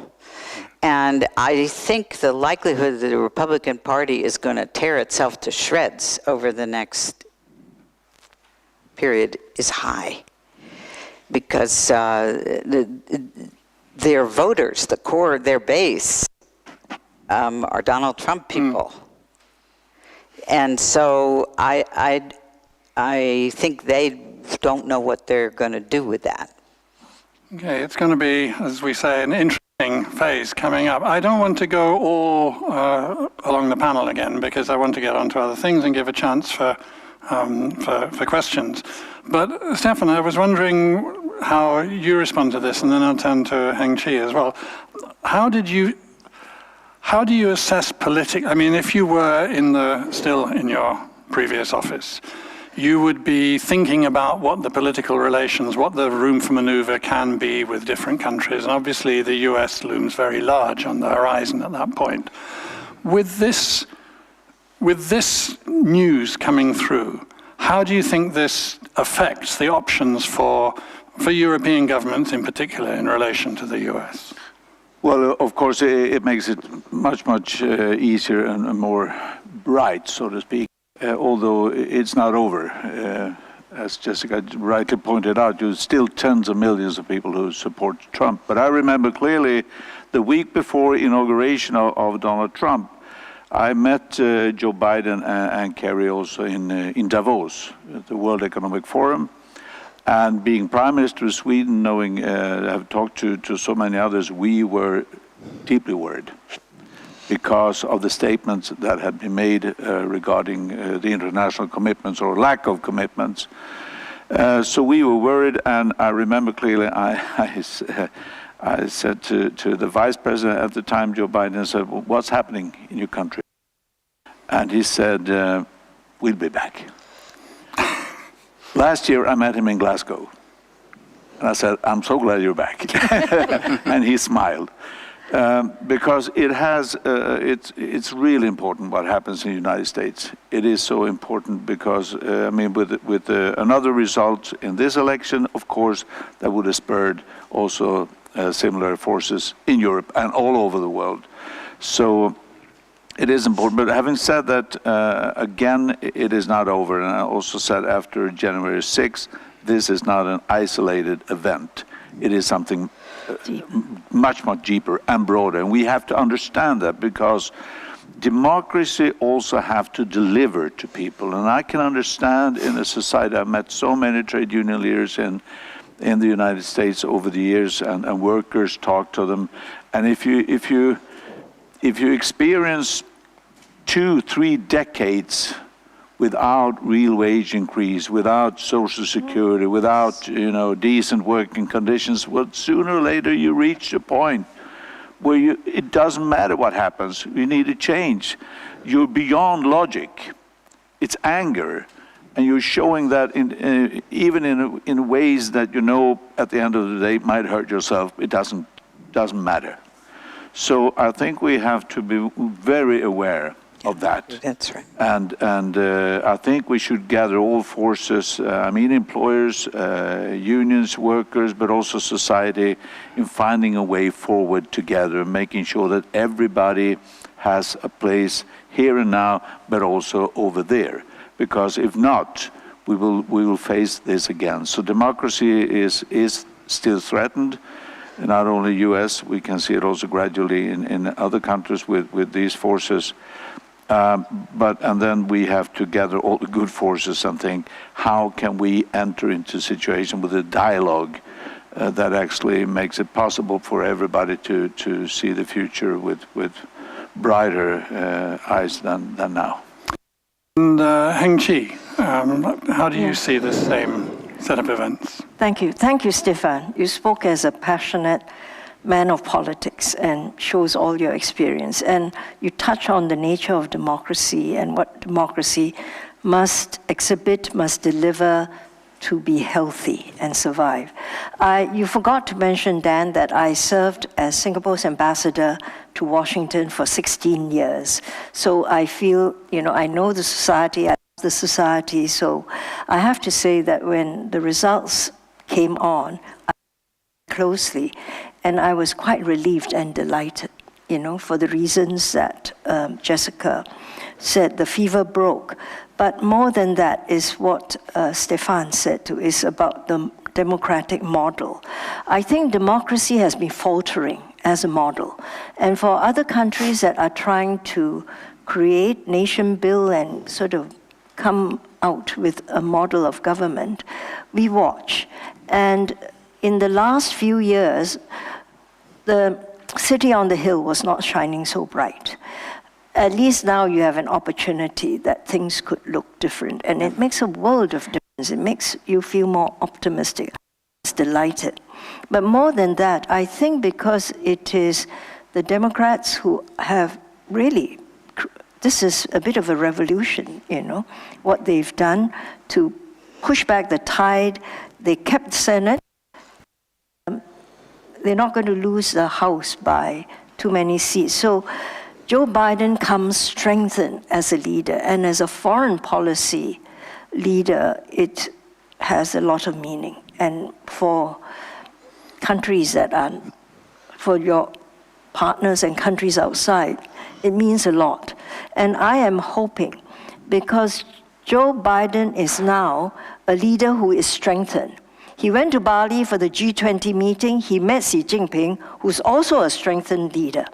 [SPEAKER 2] And I think the likelihood that the Republican Party is going to tear itself to shreds over the next period is high, because their voters, the core, their base, are Donald Trump people. And so I think they don't know what they're going to do with that.
[SPEAKER 1] Okay, it's going to be, as we say, an interesting phase coming up. I don't want to go all along the panel again, because I want to get on to other things and give a chance for questions. But Stefan, I was wondering how you respond to this, and then I'll turn to Heng Chee as well. How do you assess I mean, if you were still in your previous office, you would be thinking about what the political relations, what the room for maneuver can be with different countries. And obviously the US looms very large on the horizon at that point. With this news coming through, how do you think this affects the options for European governments in particular in relation to the US?
[SPEAKER 4] Well, of course, it makes it much easier and more bright, so to speak, although it's not over. As Jessica rightly pointed out, there's still tens of millions of people who support Trump. But I remember clearly the week before inauguration of Donald Trump, I met Joe Biden and Kerry also in Davos, at the World Economic Forum. And being Prime Minister of Sweden, knowing I've talked to so many others, we were deeply worried because of the statements that had been made regarding the international commitments or lack of commitments. So we were worried, and I remember clearly I said to the Vice President at the time, Joe Biden, I said, well, what's happening in your country? And he said, we'll be back. Last year, I met him in Glasgow. And I said, I'm so glad you're back. And he smiled. Because it's really important what happens in the United States. It is so important because, I mean, with another result in this election, of course, that would have spurred also similar forces in Europe and all over the world. So it is important. But having said that, again, it is not over. And I also said after January 6th, this is not an isolated event. It is something much deeper and broader. And we have to understand that, because democracy also have to deliver to people. And I can understand in a society, I've met so many trade union leaders in the United States over the years, and workers talk to them. And if you experience 2-3 decades without real wage increase, without social security, without decent working conditions, well, sooner or later you reach a point where it doesn't matter what happens. You need a change. You're beyond logic. It's anger. and you're showing that even in ways that you know at the end of the day might hurt yourself, it doesn't matter. So I think we have to be very aware of that.
[SPEAKER 2] That's right.
[SPEAKER 4] And I think we should gather all forces, I mean employers, unions, workers, but also society, in finding a way forward together, making sure that everybody has a place here and now, but also over there. Because if not, we will face this again. So democracy is still threatened. Not only US, we can see it also gradually in other countries with these forces. And then we have to gather all the good forces and think, how can we enter into a situation with a dialogue that actually makes it possible for everybody to see the future with brighter eyes than now.
[SPEAKER 1] And Heng Chee, how do you see this same set of events?
[SPEAKER 3] Thank you. Thank you, Stefan. You spoke as a passionate man of politics and shows all your experience. And you touch on the nature of democracy and what democracy must exhibit, must deliver to be healthy and survive. You forgot to mention, Dan, that I served as Singapore's ambassador to Washington for 16 years. So I feel, I know the society, I love the society. So I have to say that when the results came on, I looked closely, and I was quite relieved and delighted, for the reasons that Jessica said, the fever broke. But more than that is what Stefan said too, is about the democratic model. I think democracy has been faltering as a model. And for other countries that are trying to create nation build and sort of come out with a model of government, we watch. And in the last few years, the city on the hill was not shining so bright. At least now you have an opportunity that things could look different, and it makes a world of difference. It makes you feel more optimistic. It's delighted. But more than that, I think because it is the Democrats who have really, this is a bit of a revolution, what they've done to push back the tide. They kept the Senate. They're not going to lose the House by too many seats. So Joe Biden comes strengthened as a leader, and as a foreign policy leader, it has a lot of meaning. And for countries that are, for your partners and countries outside, it means a lot. And I am hoping, because Joe Biden is now a leader who is strengthened. He went to Bali for the G20 meeting. He met Xi Jinping, who's also a strengthened leader.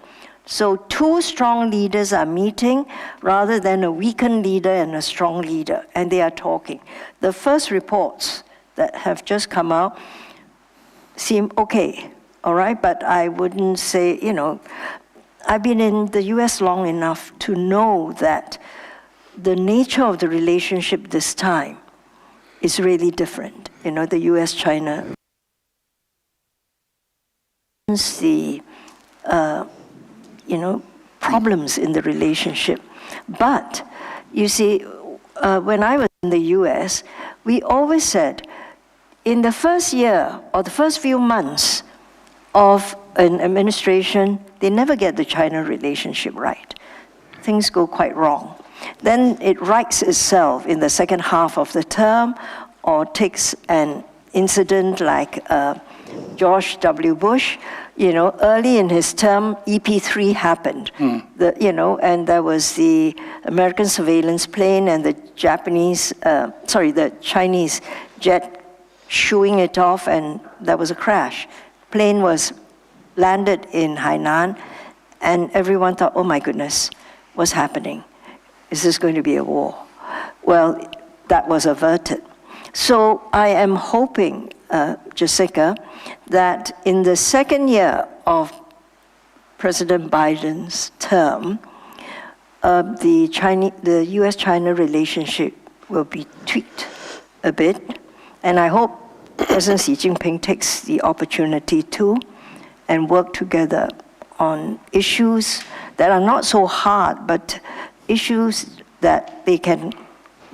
[SPEAKER 3] So two strong leaders are meeting rather than a weakened leader and a strong leader, and they are talking. The first reports that have just come out seem okay, all right? But I wouldn't say, I've been in the US long enough to know that the nature of the relationship this time is really different. The US-China, the problems in the relationship. But you see, when I was in the US, we always said, in the first year or the first few months of an administration, they never get the China relationship right. Things go quite wrong. Then it rights itself in the second half of the term, or takes an incident like George W. Bush. Early in his term, EP3 happened. And there was the American surveillance plane and the Chinese jet shooing it off, and there was a crash. Plane was landed in Hainan, and everyone thought, oh my goodness, what's happening? Is this going to be a war? Well, that was averted. So I am hoping, Jessica, that in the second year of President Biden's term, the US-China relationship will be tweaked a bit. And I hope President Xi Jinping takes the opportunity to and work together on issues that are not so hard, but issues that they can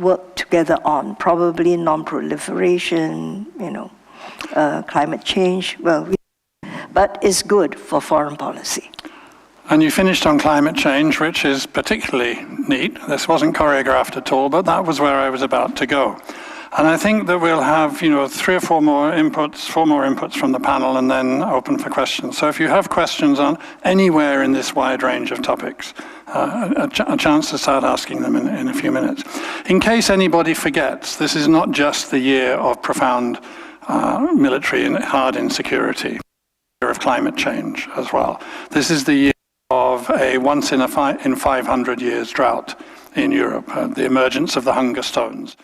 [SPEAKER 3] work together on, probably non-proliferation, climate change, but it's good for foreign policy.
[SPEAKER 1] And you finished on climate change, which is particularly neat. This wasn't choreographed at all, but that was where I was about to go. And I think that we'll have, 3 or 4 more inputs from the panel, and then open for questions. So if you have questions on anywhere in this wide range of topics, a chance to start asking them in a few minutes. In case anybody forgets, this is not just the year of profound military and hard insecurity, year of climate change as well. This is the year of a once in 500 years drought in Europe, the emergence of the hunger stones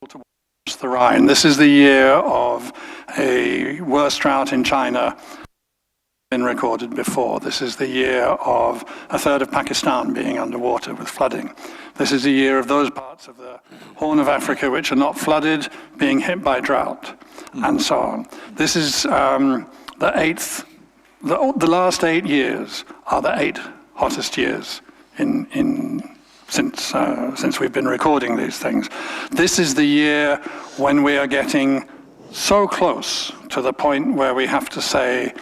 [SPEAKER 1] towards the Rhine. This is the year of a worse drought in China been recorded before. This is the year of a third of Pakistan being underwater with flooding. This is the year of those parts of the Horn of Africa which are not flooded being hit by drought, and so on. This is the last 8 years are the 8 hottest years since we've been recording these things. This is the year when we are getting so close to the point where we have to say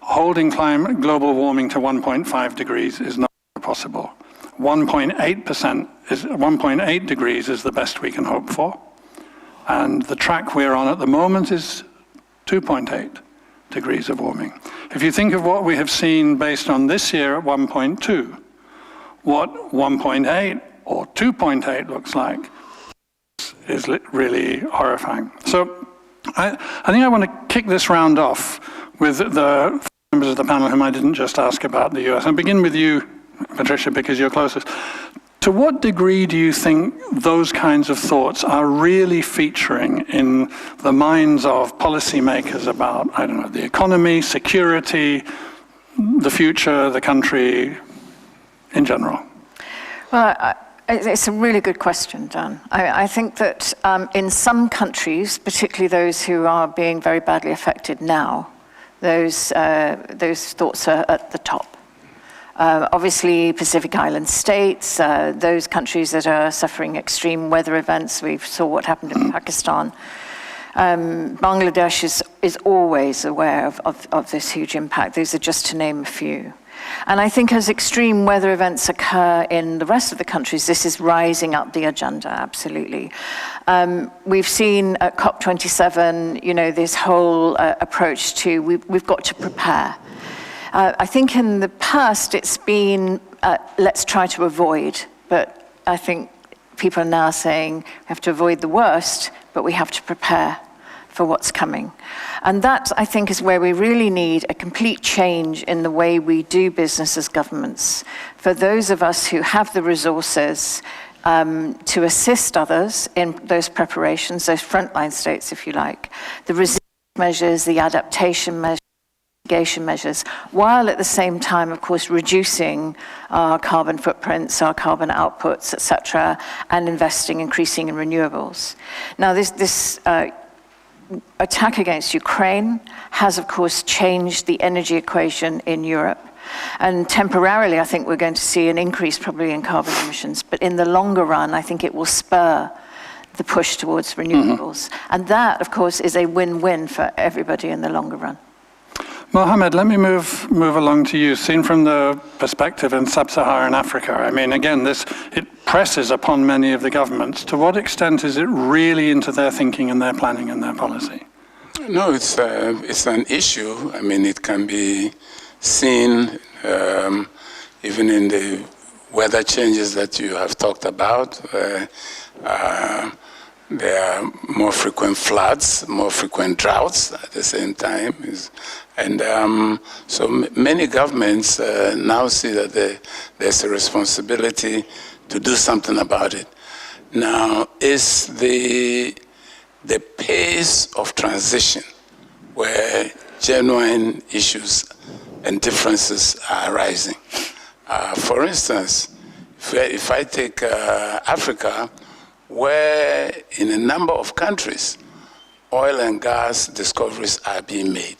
[SPEAKER 1] holding global warming to 1.5 degrees is not possible. 1.8 degrees is the best we can hope for. And the track we're on at the moment is 2.8 degrees of warming. If you think of what we have seen based on this year at 1.2, what 1.8 or 2.8 looks like is really horrifying. So I think I want to kick this round off with the members of the panel whom I didn't just ask about the US. I'll begin with you, Patricia, because you're closest. To what degree do you think those kinds of thoughts are really featuring in the minds of policymakers about, I don't know, the economy, security, the future, the country in general?
[SPEAKER 8] Well, it's a really good question, Dan. I think that in some countries, particularly those who are being very badly affected now, those thoughts are at the top. Obviously, Pacific Island states, those countries that are suffering extreme weather events. We saw what happened in Pakistan. Bangladesh is always aware of this huge impact. These are just to name a few. And I think as extreme weather events occur in the rest of the countries, this is rising up the agenda, absolutely. We've seen at COP27, this whole approach to we've got to prepare. I think in the past it's been let's try to avoid, but I think people are now saying we have to avoid the worst, but we have to prepare for what's coming. And that, I think, is where we really need a complete change in the way we do business as governments. For those of us who have the resources to assist others in those preparations, those frontline states, if you like, the resilience measures, the adaptation measures, mitigation measures, while at the same time, of course, reducing our carbon footprints, our carbon outputs, etc., and increasing in renewables. Now, this attack against Ukraine has, of course, changed the energy equation in Europe. And temporarily, I think we're going to see an increase probably in carbon emissions. But in the longer run, I think it will spur the push towards renewables. And that, of course, is a win-win for everybody in the longer run.
[SPEAKER 1] Mohamed, let me move along to you. Seen from the perspective in sub-Saharan Africa, I mean, again, it presses upon many of the governments. To what extent is it really into their thinking and their planning and their policy?
[SPEAKER 7] No, it's an issue. I mean, it can be seen even in the weather changes that you have talked about. There are more frequent floods, more frequent droughts at the same time. And so many governments now see that there's a responsibility to do something about it. Now, is the pace of transition where genuine issues and differences are arising. For instance, if I take Africa, where in a number of countries, oil and gas discoveries are being made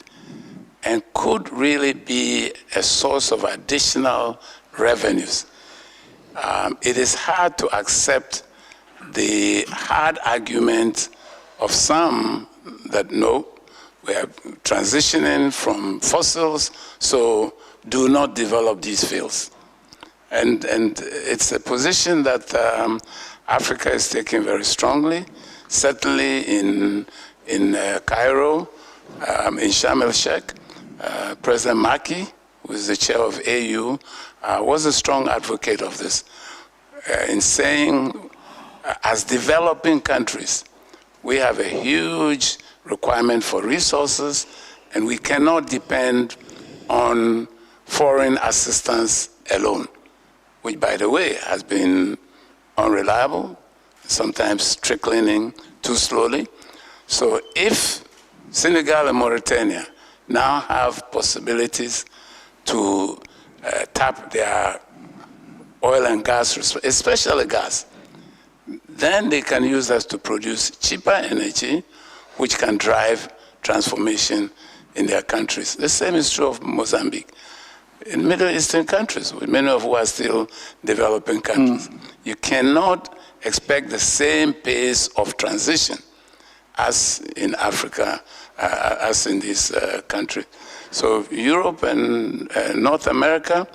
[SPEAKER 7] and could really be a source of additional revenues. It is hard to accept the hard argument of some that no, we are transitioning from fossils, so do not develop these fields. And it's a position that Africa is taking very strongly, certainly in Cairo, in Sharm el-Sheikh. President Maki, who is the chair of AU, was a strong advocate of this, in saying, as developing countries, we have a huge requirement for resources, and we cannot depend on foreign assistance alone, which, by the way, has been unreliable, sometimes trickling in too slowly. So if Senegal and Mauritania now have possibilities to tap their oil and gas, especially gas, then they can use us to produce cheaper energy, which can drive transformation in their countries. The same is true of Mozambique. In Middle Eastern countries, many of who are still developing countries, you cannot expect the same pace of transition as in Africa, as in this country. So Europe and North America,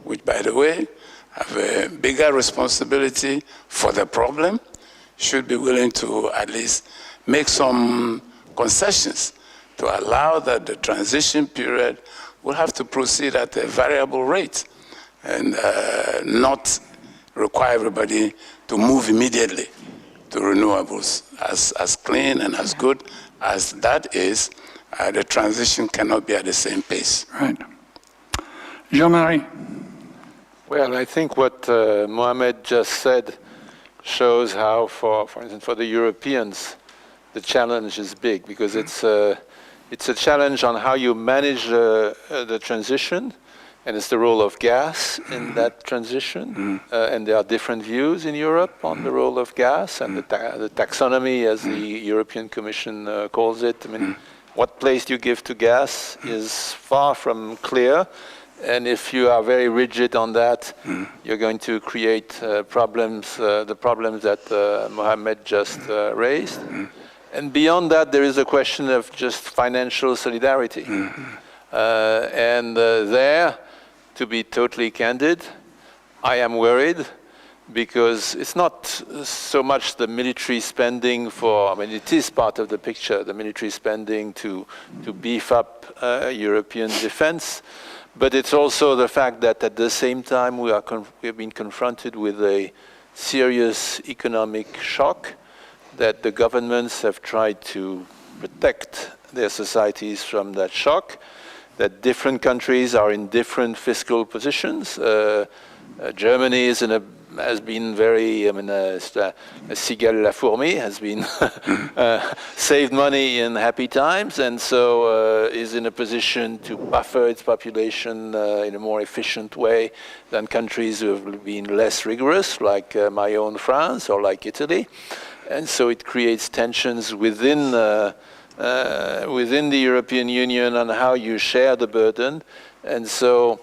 [SPEAKER 7] which, by the way, have a bigger responsibility for the problem, should be willing to at least make some concessions to allow that the transition period will have to proceed at a variable rate and not require everybody to move immediately to renewables. As clean and as good as that is, the transition cannot be at the same pace.
[SPEAKER 1] Right. Jean-Marie?
[SPEAKER 6] Well, I think what Mohamed just said shows how, for instance, for the Europeans, the challenge is big, because it's a challenge on how you manage the transition, and it's the role of gas in that transition. And there are different views in Europe on the role of gas and the taxonomy, as the European Commission calls it. I mean, what place you give to gas is far from clear. And if you are very rigid on that, you're going to create problems, the problems that Mohamed just raised. And beyond that, there is a question of just financial solidarity. There, to be totally candid, I am worried, because it's not so much the military spending for, I mean, it is part of the picture, the military spending to beef up European defense. But it's also the fact that at the same time we have been confronted with a serious economic shock, that the governments have tried to protect their societies from that shock, that different countries are in different fiscal positions. Germany has been very, I mean, Cigale la fourmi has been saved money in happy times, and so is in a position to buffer its population in a more efficient way than countries who have been less rigorous, like my own France or like Italy. And so it creates tensions within the European Union on how you share the burden. And so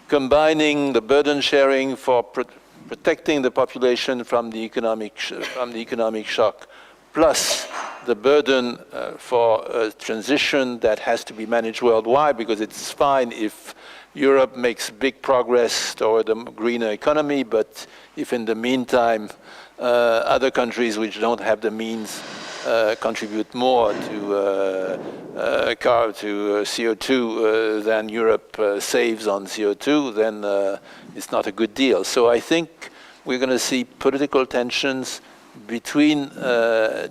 [SPEAKER 6] combining the burden sharing for protecting the population from the economic shock, plus the burden for a transition that has to be managed worldwide, because it's fine if Europe makes big progress toward a greener economy, but if in the meantime other countries which don't have the means contribute more to CO2 than Europe saves on CO2, then it's not a good deal. So I think we're going to see political tensions between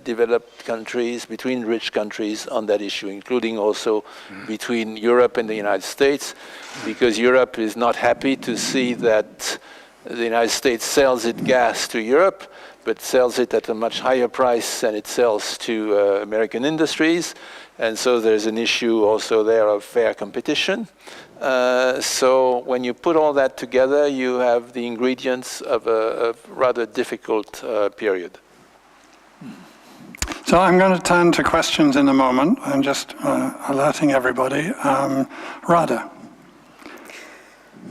[SPEAKER 6] developed countries, between rich countries on that issue, including also between Europe and the United States, because Europe is not happy to see that the United States sells its gas to Europe, but sells it at a much higher price than it sells to American industries. And so there's an issue also there of fair competition. So when you put all that together, you have the ingredients of a rather difficult period.
[SPEAKER 1] So I'm going to turn to questions in a moment. I'm just alerting everybody. Radha.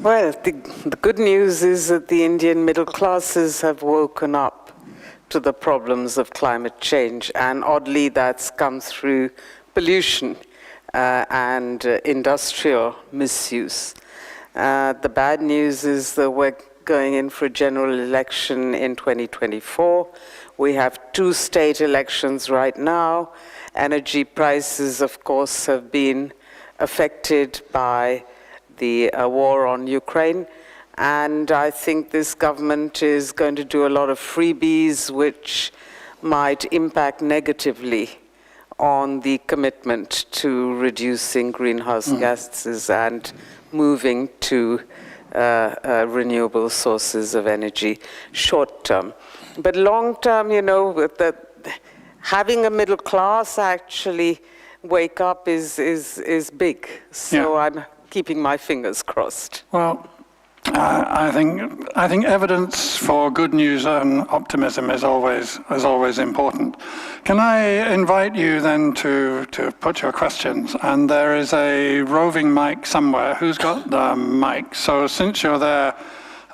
[SPEAKER 5] Well, the good news is that the Indian middle classes have woken up to to the problems of climate change. And oddly, that's come through pollution and industrial misuse. The bad news is that we're going in for a general election in 2024. We have 2 state elections right now. Energy prices, of course, have been affected by the war on Ukraine. And I think this government is going to do a lot of freebies, which might impact negatively on the commitment to reducing greenhouse gases and moving to renewable sources of energy short term. But long term, you know, with having a middle class actually wake up is big. So I'm keeping my fingers crossed.
[SPEAKER 1] Well, I think evidence for good news and optimism is always important. Can I invite you then to put your questions? And there is a roving mic somewhere. Who's got the mic? So since you're there,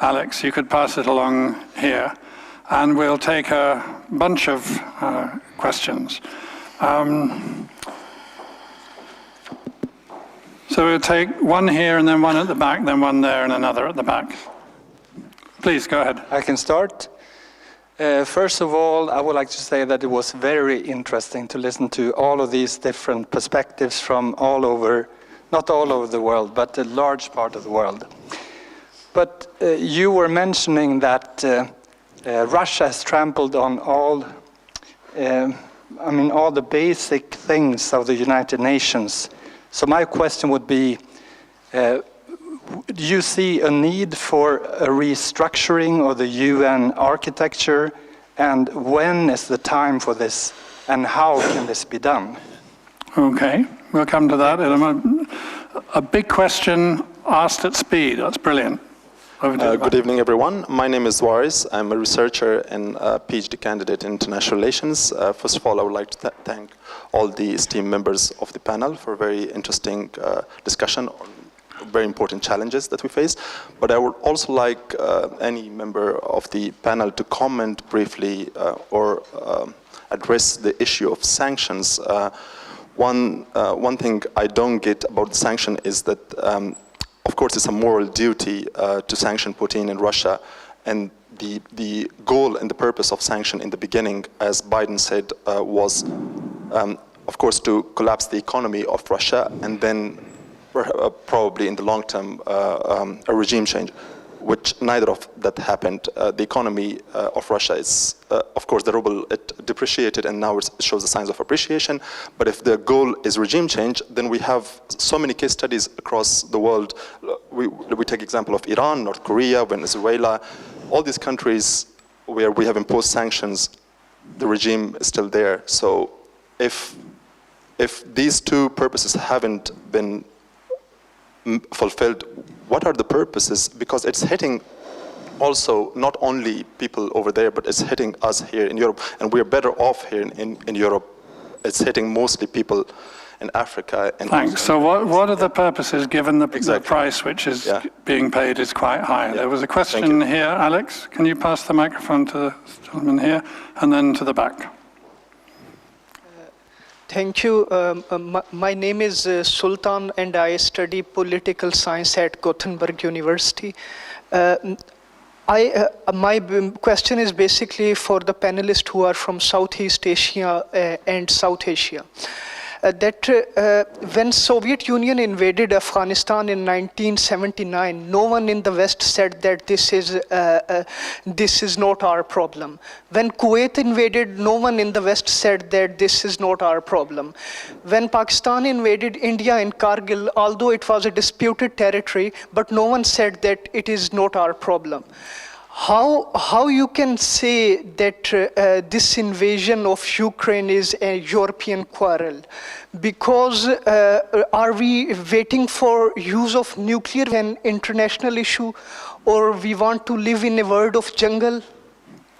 [SPEAKER 1] Alex, you could pass it along here, and we'll take a bunch of questions. So we'll take one here, and then one at the back, then one there, and another at the back. Please, go ahead.
[SPEAKER 9] I can start. First of all, I would like to say that it was very interesting to listen to all of these different perspectives from all over, not all over the world, but a large part of the world. But you were mentioning that Russia has trampled on all the basic things of the United Nations. So my question would be, do you see a need for a restructuring of the UN architecture, and when is the time for this, and how can this be done?
[SPEAKER 1] Okay, we'll come to that in a moment. A big question asked at speed. That's brilliant.
[SPEAKER 10] Good evening, everyone. My name is Waris. I'm a researcher and a PhD candidate in international relations. First of all, I would like to thank all the esteemed members of the panel for a very interesting discussion on very important challenges that we face. But I would also like any member of the panel to comment briefly or address the issue of sanctions. One thing I don't get about the sanction is that of course, it's a moral duty to sanction Putin and Russia, and the goal and the purpose of sanction in the beginning, as Biden said, was, of course, to collapse the economy of Russia, and then probably in the long term a regime change, which neither of that happened. The economy of Russia is, of course, the ruble, it depreciated, and now it shows the signs of appreciation. But if the goal is regime change, then we have so many case studies across the world. We take example of Iran, North Korea, Venezuela, all these countries where we have imposed sanctions, the regime is still there. So if these two purposes haven't been fulfilled, what are the purposes? Because it's hitting also not only people over there, but it's hitting us here in Europe, and we're better off here in Europe. It's hitting mostly people in Africa. And
[SPEAKER 1] thanks. So what are the purposes given the price which is being paid is quite high? Yeah. There was a question here, Alex. Can you pass the microphone to the gentleman here, and then to the back?
[SPEAKER 11] Thank you. My name is Sultan, and I study political science at Gothenburg University. My question is basically for the panelists who are from Southeast Asia and South Asia. When Soviet Union invaded Afghanistan in 1979, no one in the West said that this is not our problem. When Kuwait invaded, no one in the West said that this is not our problem. When Pakistan invaded India in Kargil, although it was a disputed territory, but no one said that it is not our problem. How you can say that this invasion of Ukraine is a European quarrel? Because are we waiting for use of nuclear, an international issue, or we want to live in a world of jungle?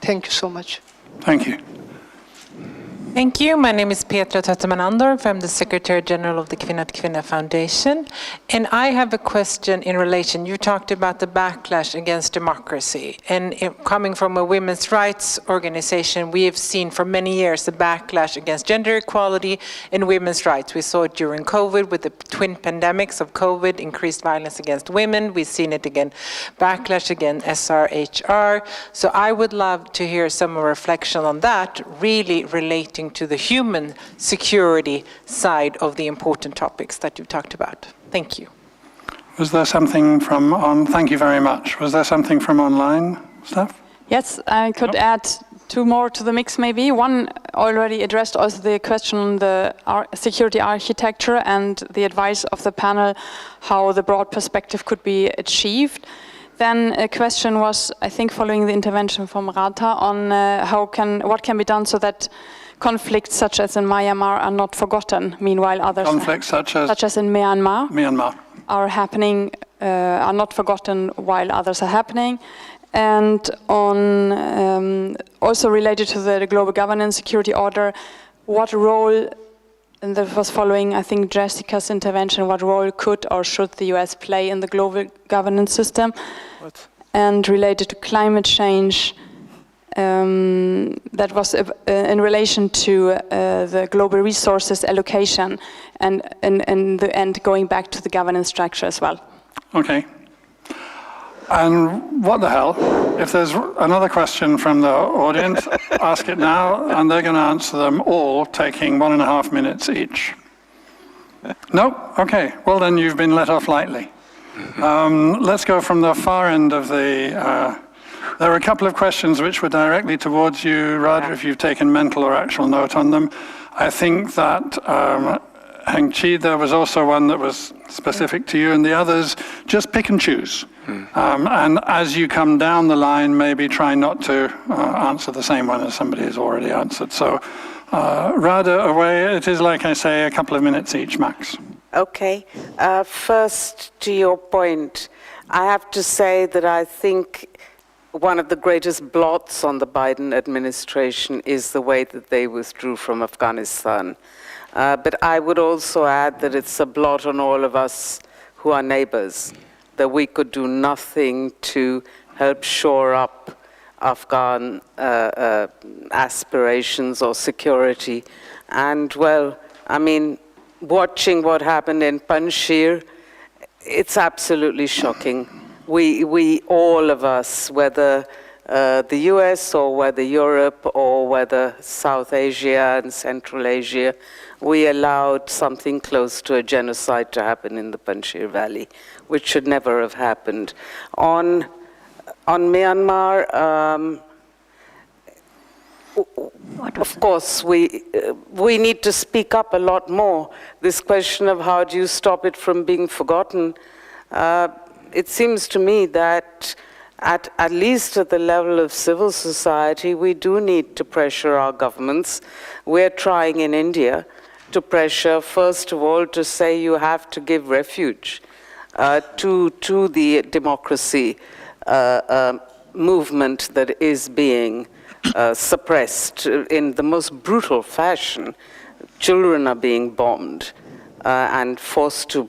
[SPEAKER 11] Thank you so much.
[SPEAKER 1] Thank you.
[SPEAKER 12] Thank you. My name is Petra Tötterman-Andorf. I'm the Secretary General of the Kvinna till Kvinna Foundation. And I have a question in relation, you talked about the backlash against democracy. And coming from a women's rights organization, we have seen for many years the backlash against gender equality and women's rights. We saw it during COVID with the twin pandemics of COVID, increased violence against women. We've seen it again, backlash against SRHR. So I would love to hear some reflection on that, really relating to the human security side of the important topics that you talked about. Thank you.
[SPEAKER 1] Was there something from on? Thank you very much. Was there something from online, Steph?
[SPEAKER 13] Yes, I could add two more to the mix maybe. One already addressed also the question on the security architecture and the advice of the panel, how the broad perspective could be achieved. Then a question was, I think following the intervention from Radha, on what can be done so that conflicts such as in Myanmar are not forgotten, meanwhile others
[SPEAKER 1] conflicts such as
[SPEAKER 13] in Myanmar
[SPEAKER 1] are
[SPEAKER 13] happening, are not forgotten while others are happening. And on also related to the global governance security order, what role, and that was following I think Jessica's intervention, what role could or should the US play in the global governance system? And related to climate change, that was in relation to the global resources allocation and in the end going back to the governance structure as well.
[SPEAKER 1] Okay. And what the hell? If there's another question from the audience, ask it now, and they're going to answer them all, taking 1.5 minutes each. No? Okay. Well, then you've been let off lightly. Let's go from the far end of the... there are a couple of questions which were directly towards you, Radha, if you've taken mental or actual note on them. I think that Heng, Chee, there was also one that was specific to you, and the others, just pick and choose. And as you come down the line, maybe try not to answer the same one as somebody has already answered. So Radha, away. It is, like I say, a couple of minutes each, max.
[SPEAKER 5] Okay. First, to your point, I have to say that I think one of the greatest blots on the Biden administration is the way that they withdrew from Afghanistan. But I would also add that it's a blot on all of us who are neighbors, that we could do nothing to help shore up Afghan aspirations or security. And, well, I mean, watching what happened in Panjshir, it's absolutely shocking. We all of us, whether the US or whether Europe or whether South Asia and Central Asia, we allowed something close to a genocide to happen in the Panjshir Valley, which should never have happened. On Myanmar, of course, we need to speak up a lot more. This question of how do you stop it from being forgotten, it seems to me that at least at the level of civil society, we do need to pressure our governments. We're trying in India to pressure, first of all, to say you have to give refuge to the democracy movement that is being suppressed in the most brutal fashion. Children are being bombed and forced to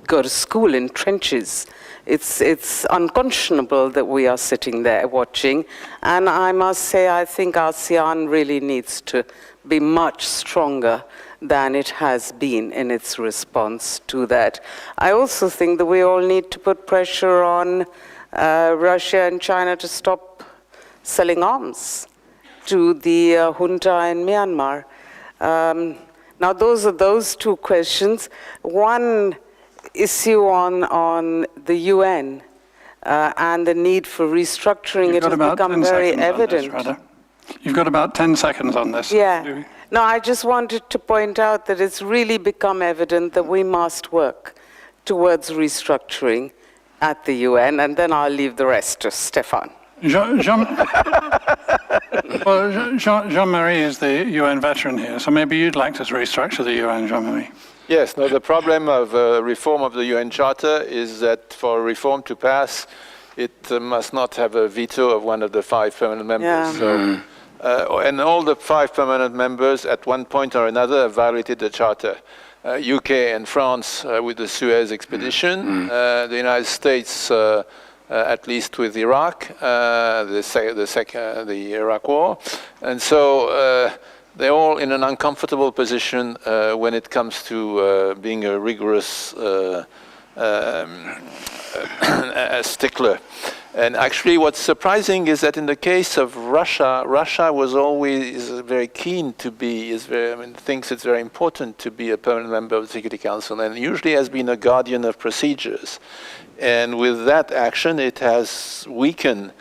[SPEAKER 5] go to school in trenches. It's unconscionable that we are sitting there watching. And I must say, I think ASEAN really needs to be much stronger than it has been in its response to that. I also think that we all need to put pressure on Russia and China to stop selling arms to the junta in Myanmar. Now, those are those two questions. One issue on the UN and the need for restructuring, it has become very evident.
[SPEAKER 1] You've got about 10 seconds on this.
[SPEAKER 5] Yeah. No, I just wanted to point out that it's really become evident that we must work towards restructuring at the UN, and then I'll leave the rest to Stefan.
[SPEAKER 1] Jean-Marie is the UN veteran here, so maybe you'd like to restructure the UN, Jean-Marie.
[SPEAKER 6] Yes, no, the problem of reform of the UN Charter is that for reform to pass, it must not have a veto of one of the 5 permanent members. So and all the 5 permanent members at one point or another have violated the Charter. UK and France with the Suez expedition, the United States at least with Iraq, the Iraq War. And so they're all in an uncomfortable position when it comes to being a rigorous stickler. And actually what's surprising is that in the case of Russia, Russia was always very keen to be, thinks it's very important to be a permanent member of the Security Council, and usually has been a guardian of procedures. And with that action, it has weakened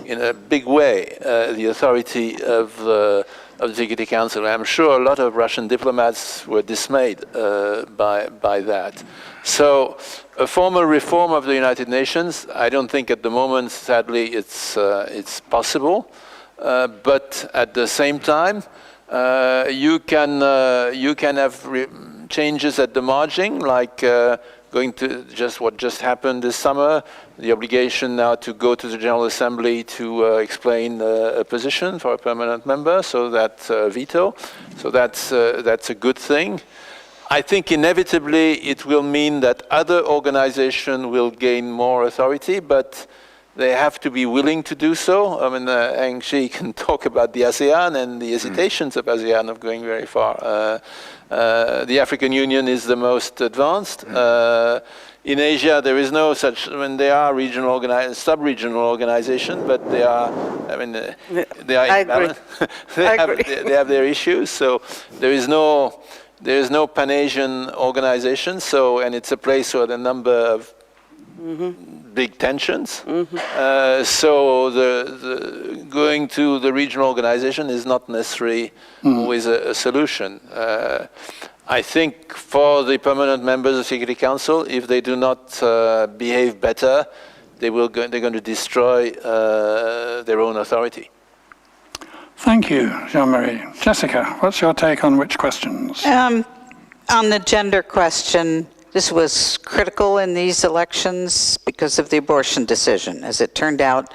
[SPEAKER 6] in a big way the authority of the Security Council. I'm sure a lot of Russian diplomats were dismayed by that. So a formal reform of the United Nations, I don't think at the moment, sadly, it's possible. But at the same time, you can have changes at the margin, like going to what just happened this summer, the obligation now to go to the General Assembly to explain a position for a permanent member, so that veto. So that's a good thing. I think inevitably it will mean that other organizations will gain more authority, but they have to be willing to do so. I mean, Heng Chee can talk about the ASEAN and the hesitations of ASEAN of going very far. The African Union is the most advanced. In Asia, there is no such, they are regional sub-regional organizations, but they are, they are imbalanced. They have their issues, so there is no Pan-Asian organization, and it's a place where the number of big tensions. So the going to the regional organization is not necessarily always a solution. I think for the permanent members of the Security Council, if they do not behave better, they're going to destroy their own authority.
[SPEAKER 1] Thank you, Jean-Marie. Jessica, what's your take on which questions?
[SPEAKER 2] On the gender question, this was critical in these elections because of the abortion decision. As it turned out,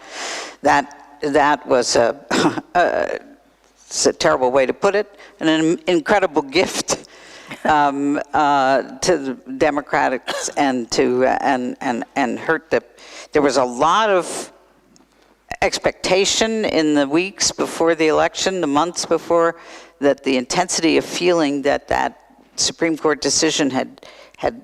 [SPEAKER 2] that was it's a terrible way to put it, an incredible gift to the Democrats and hurt the. There was a lot of expectation in the weeks before the election, the months before, that the intensity of feeling that Supreme Court decision had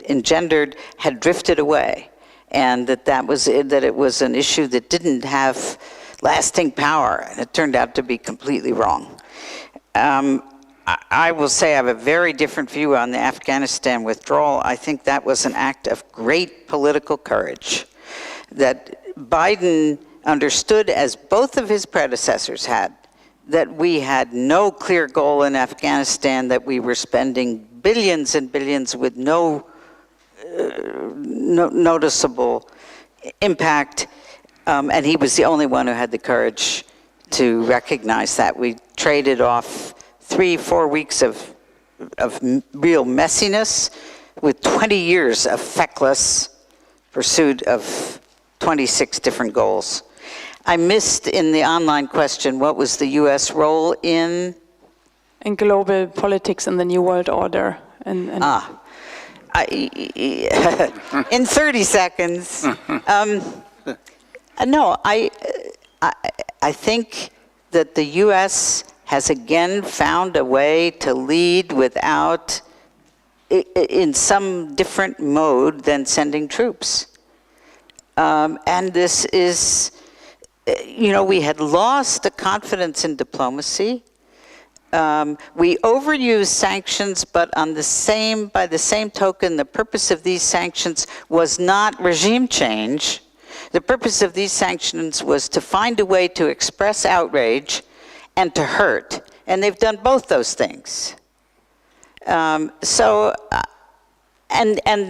[SPEAKER 2] engendered had drifted away, and that it was an issue that didn't have lasting power, and it turned out to be completely wrong. I will say I have a very different view on the Afghanistan withdrawal. I think that was an act of great political courage, that Biden understood, as both of his predecessors had, that we had no clear goal in Afghanistan, that we were spending billions and billions with no noticeable impact, and he was the only one who had the courage to recognize that. We traded off 3-4 weeks of real messiness with 20 years of feckless pursuit of 26 different goals. I missed in the online question, what was the U.S. role in
[SPEAKER 13] global politics and the New World Order?
[SPEAKER 2] In 30 seconds. No, I think that the U.S. has again found a way to lead without, in some different mode than sending troops. And this is, we had lost the confidence in diplomacy. We overused sanctions, but by the same token, the purpose of these sanctions was not regime change. The purpose of these sanctions was to find a way to express outrage and to hurt. And they've done both those things. And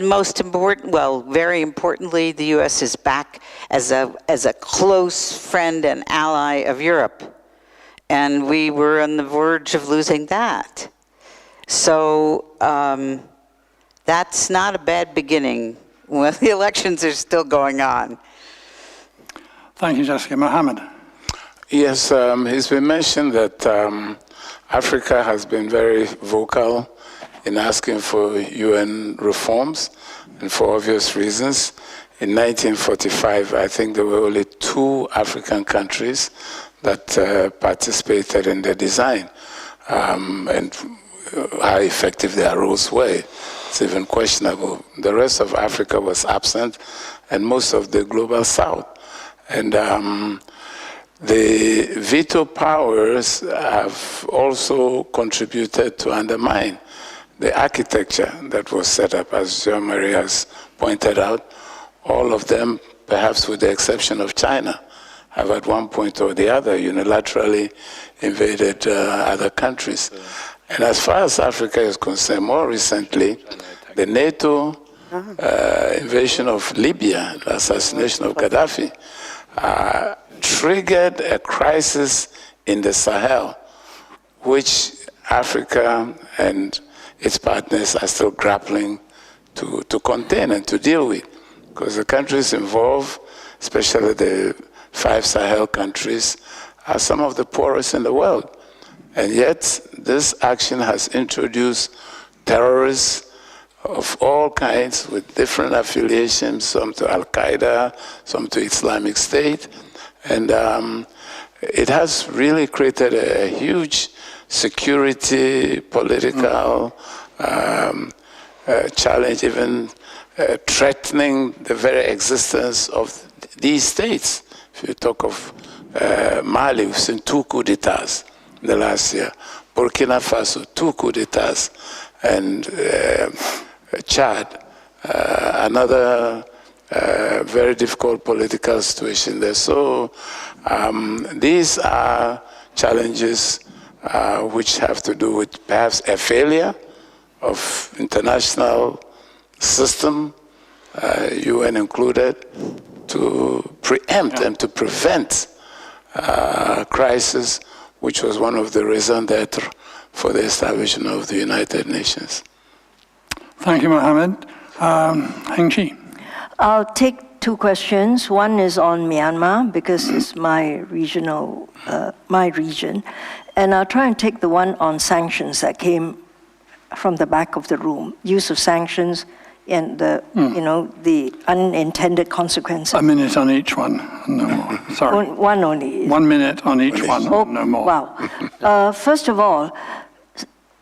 [SPEAKER 2] most important, well, very importantly, the U.S. is back as a close friend and ally of Europe. And we were on the verge of losing that. So that's not a bad beginning when the elections are still going on.
[SPEAKER 1] Thank you, Jessica. Mohamed.
[SPEAKER 7] Yes, it's been mentioned that Africa has been very vocal in asking for UN reforms, and for obvious reasons. In 1945, I think there were only 2 African countries that participated in the design, and how effective their roles were. It's even questionable. The rest of Africa was absent, and most of the global south. And the veto powers have also contributed to undermine the architecture that was set up, as Jean-Marie has pointed out. All of them, perhaps with the exception of China, have at one point or the other unilaterally invaded other countries. And as far as Africa is concerned, more recently, the NATO invasion of Libya, the assassination of Gaddafi, triggered a crisis in the Sahel, which Africa and its partners are still grappling to contain and to deal with. Because the countries involved, especially the 5 Sahel countries, are some of the poorest in the world. And yet, this action has introduced terrorists of all kinds with different affiliations, some to Al-Qaeda, some to Islamic State. And it has really created a huge security, political challenge, even threatening the very existence of these states. If you talk of Mali, we've seen 2 coups d'etats in the last year. Burkina Faso, 2 coups d'etats. And Chad, another very difficult political situation there. So these are challenges which have to do with perhaps a failure of international system, UN included, to preempt and to prevent crisis, which was one of the raisons d'etre for the establishment of the United Nations.
[SPEAKER 1] Thank you, Mohamed. Heng Chee.
[SPEAKER 3] I'll take 2 questions. One is on Myanmar, because it's my region. And I'll try and take the one on sanctions that came from the back of the room. Use of sanctions and the, the unintended consequences.
[SPEAKER 1] A minute on each one, no more. Sorry.
[SPEAKER 3] One only.
[SPEAKER 1] 1 minute on each one, no more.
[SPEAKER 3] Wow. First of all,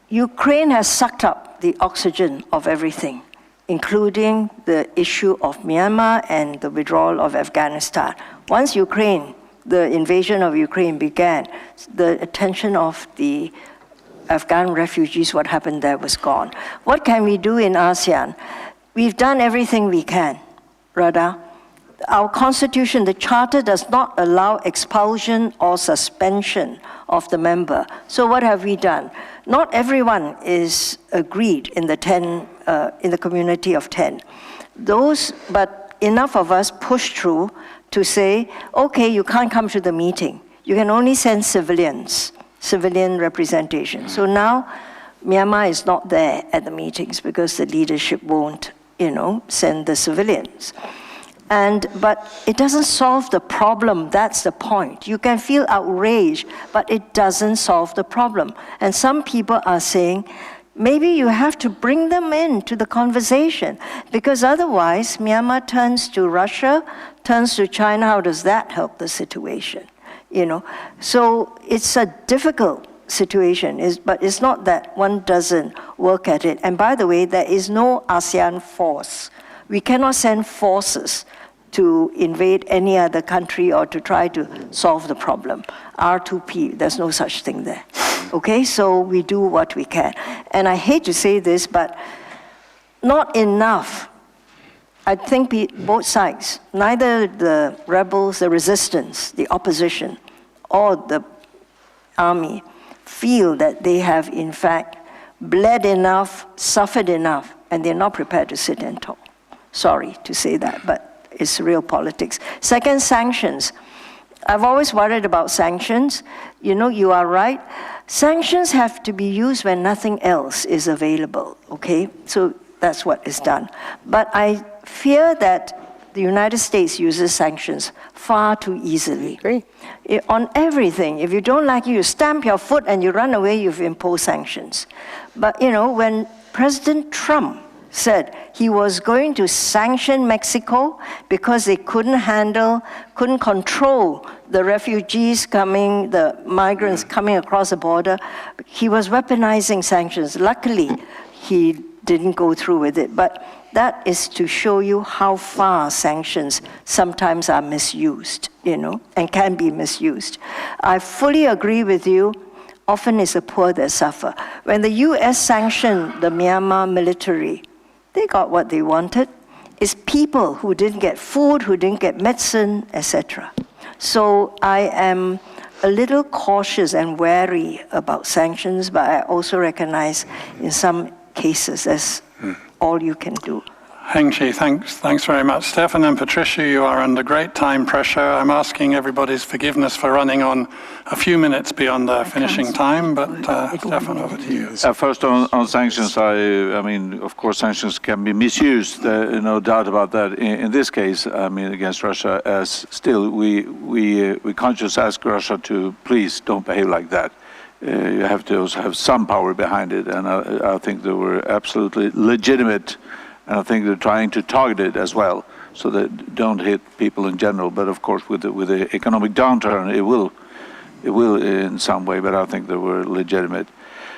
[SPEAKER 3] Ukraine has sucked up the oxygen of everything, including the issue of Myanmar and the withdrawal of Afghanistan. Once the invasion of Ukraine began, the attention of the Afghan refugees, what happened there was gone. What can we do in ASEAN? We've done everything we can, Radha. Our constitution, the charter, does not allow expulsion or suspension of the member. So what have we done? Not everyone is agreed in the community of 10. But enough of us push through to say, okay, you can't come to the meeting. You can only send civilian representation. So now Myanmar is not there at the meetings because the leadership won't, send the civilians. But it doesn't solve the problem, that's the point. You can feel outraged, but it doesn't solve the problem. And some people are saying, maybe you have to bring them into the conversation, because otherwise Myanmar turns to Russia, turns to China. How does that help the situation? So it's a difficult situation, but it's not that one doesn't work at it. And by the way, there is no ASEAN force. We cannot send forces to invade any other country or to try to solve the problem. R2P, there's no such thing there. Okay, so we do what we can. And I hate to say this, but not enough. I think both sides, neither the rebels, the resistance, the opposition, or the army, feel that they have in fact bled enough, suffered enough, and they're not prepared to sit and talk. Sorry to say that, but it's real politics. Second, sanctions. I've always worried about sanctions. You are right. Sanctions have to be used when nothing else is available, okay? So that's what is done. But I fear that the United States uses sanctions far too easily. On everything, if you don't like it, you stamp your foot and you run away, you've imposed sanctions. But, you know, when President Trump said he was going to sanction Mexico because they couldn't control the refugees coming, the migrants coming across the border, he was weaponizing sanctions. Luckily, he didn't go through with it. But that is to show you how far sanctions sometimes are misused, you know, and can be misused. I fully agree with you. Often it's the poor that suffer. When the US sanctioned the Myanmar military, they got what they wanted. It's people who didn't get food, who didn't get medicine, etc. So I am a little cautious and wary about sanctions, but I also recognize in some cases that's all you can do.
[SPEAKER 1] Heng, Chee, thanks very much. Stefan and Patricia, you are under great time pressure. I'm asking everybody's forgiveness for running on a few minutes beyond the finishing time, but Stefan, over to you.
[SPEAKER 4] First on sanctions, I mean, of course, sanctions can be misused, no doubt about that. In this case, I mean, against Russia, as still, we can't just ask Russia to please don't behave like that. You have to also have some power behind it, and I think they were absolutely legitimate. And I think they're trying to target it as well, so that don't hit people in general. But of course, with the economic downturn, it will in some way. But I think they were legitimate.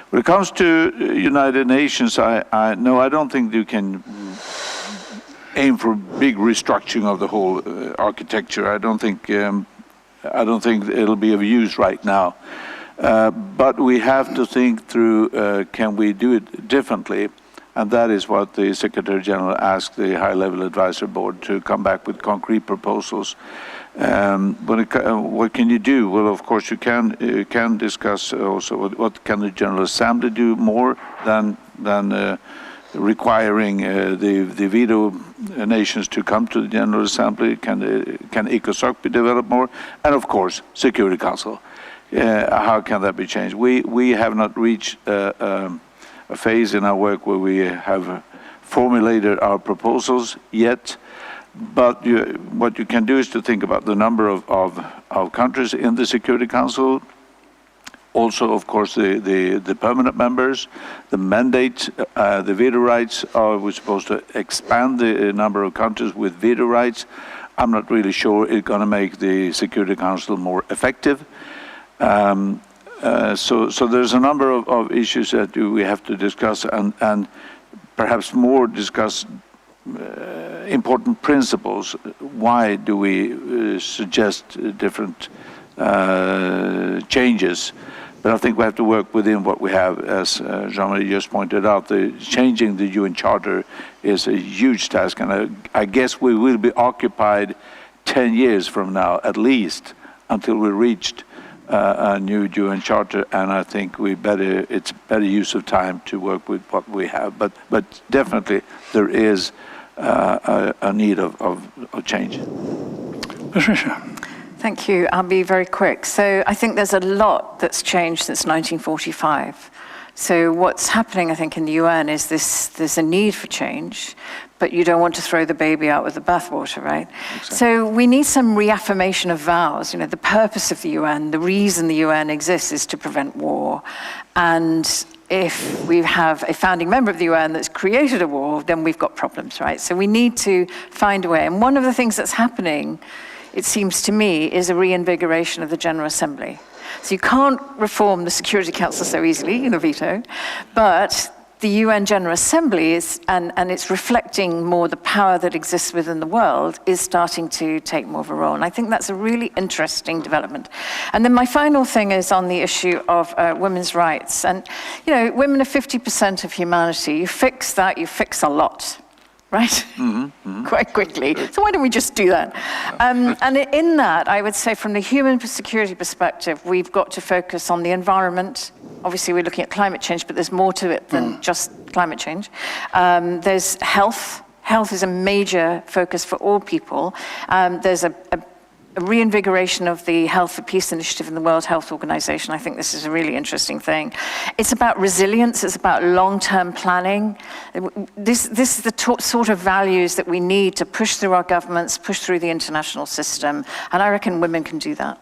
[SPEAKER 4] When it comes to United Nations, I don't think you can aim for big restructuring of the whole architecture. I don't think it'll be of use right now. But we have to think through: can we do it differently? And that is what the Secretary General asked the High-Level Advisor Board to come back with concrete proposals. What can you do? Well, of course, you can discuss also what can the General Assembly do more than requiring the veto nations to come to the General Assembly. Can ECOSOC be developed more? And of course, Security Council. How can that be changed? We have not reached a phase in our work where we have formulated our proposals yet, but what you can do is to think about the number of countries in the Security Council, also, of course, the permanent members, the mandate, the veto rights. Are we supposed to expand the number of countries with veto rights? I'm not really sure it's going to make the Security Council more effective. So there's a number of issues that we have to discuss and perhaps more discuss important principles. Why do we suggest different changes? But I think we have to work within what we have. As Jean-Marie just pointed out, changing the UN Charter is a huge task, and I guess we will be occupied 10 years from now, at least, until we reached a new UN Charter, and I think it's better use of time to work with what we have. But definitely there is a need of change.
[SPEAKER 1] Patricia.
[SPEAKER 8] Thank you. I'll be very quick. So I think there's a lot that's changed since 1945. So what's happening, I think, in the UN is there's a need for change, but you don't want to throw the baby out with the bathwater, right? Exactly. So we need some reaffirmation of vows. You know, the purpose of the UN, the reason the UN exists is to prevent war. And if we have a founding member of the UN that's created a war, then we've got problems, right? So we need to find a way. And one of the things that's happening, it seems to me, is a reinvigoration of the General Assembly. So you can't reform the Security Council so easily, in a veto, but the UN General Assembly is, and it's reflecting more the power that exists within the world, is starting to take more of a role. And I think that's a really interesting development. And then my final thing is on the issue of women's rights. And, you know, women are 50% of humanity. You fix that, you fix a lot. Right? Quite quickly. So why don't we just do that? And in that, I would say from the human security perspective, we've got to focus on the environment. Obviously, we're looking at climate change, but there's more to it than just climate change. There's health. Health is a major focus for all people. There's a reinvigoration of the Health for Peace initiative in the World Health Organization. I think this is a really interesting thing. It's about resilience, it's about long-term planning. This is the sort of values that we need to push through our governments, push through the international system, and I reckon women can do that.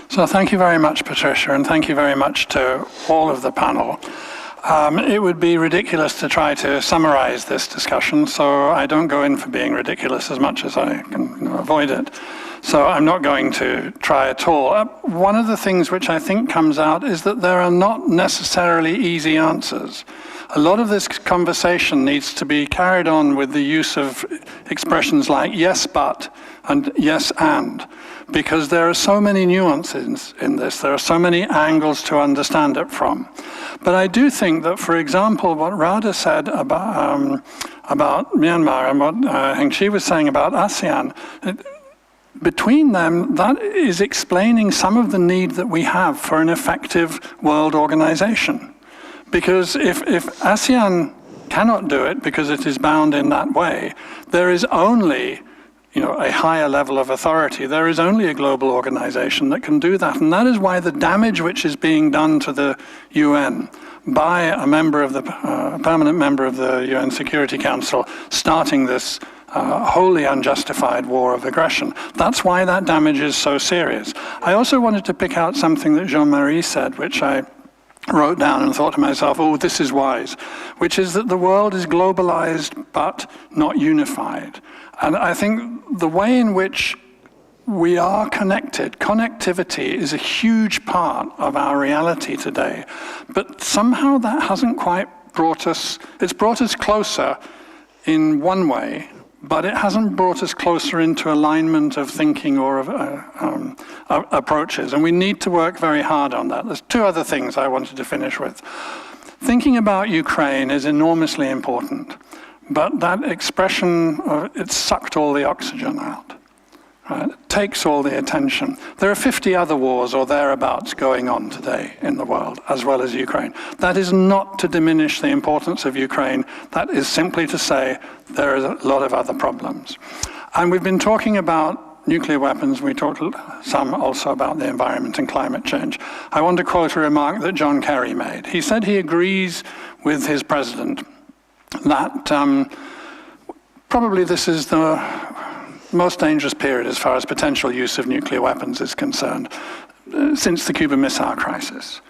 [SPEAKER 1] So thank you very much, Patricia, and thank you very much to all of the panel. It would be ridiculous to try to summarize this discussion, so I don't go in for being ridiculous as much as I can avoid it. So I'm not going to try at all. One of the things which I think comes out is that there are not necessarily easy answers. A lot of this conversation needs to be carried on with the use of expressions like yes, but, and yes, and, because there are so many nuances in this. There are so many angles to understand it from. But I do think that, for example, what Radha said about Myanmar and what Heng Chee was saying about ASEAN, between them, that is explaining some of the need that we have for an effective world organization. Because if ASEAN cannot do it because it is bound in that way, there is only a higher level of authority. There is only a global organization that can do that. And that is why the damage which is being done to the UN by a member of the permanent member of the UN Security Council starting this wholly unjustified war of aggression. That's why that damage is so serious. I also wanted to pick out something that Jean-Marie said, which I wrote down and thought to myself, oh, this is wise, which is that the world is globalized but not unified. And I think the way in which we are connected, connectivity is a huge part of our reality today. But somehow that hasn't quite it's brought us closer in one way, but it hasn't brought us closer into alignment of thinking or of approaches. And we need to work very hard on that. There's two other things I wanted to finish with. Thinking about Ukraine is enormously important. But that expression, it sucked all the oxygen out. Right? It takes all the attention. There are 50 other wars or thereabouts going on today in the world, as well as Ukraine. That is not to diminish the importance of Ukraine. That is simply to say there is a lot of other problems. And we've been talking about nuclear weapons. We talked some also about the environment and climate change. I want to quote a remark that John Kerry made. He said he agrees with his president that probably this is the most dangerous period as far as potential use of nuclear weapons is concerned since the Cuban Missile Crisis.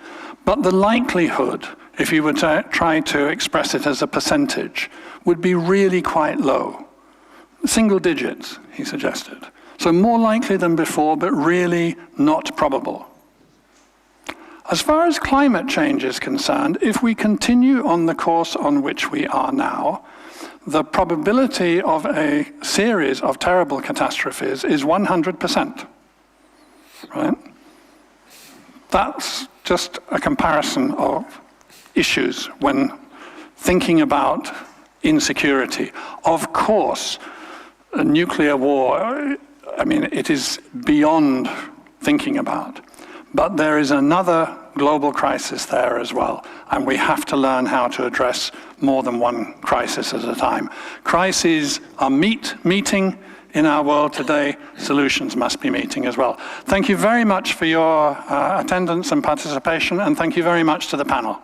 [SPEAKER 1] But the likelihood, if you were to try to express it as a percentage, would be really quite low. Single digits, he suggested. So more likely than before, but really not probable. As far as climate change is concerned, if we continue on the course on which we are now, the probability of a series of terrible catastrophes is 100%. Right? That's just a comparison of issues when thinking about insecurity. Of course, a nuclear war, I mean, it is beyond thinking about. But there is another global crisis there as well, and we have to learn how to address more than one crisis at a time. Crises are meeting in our world today. Solutions must be meeting as well. Thank you very much for your attendance and participation, and thank you very much to the panel.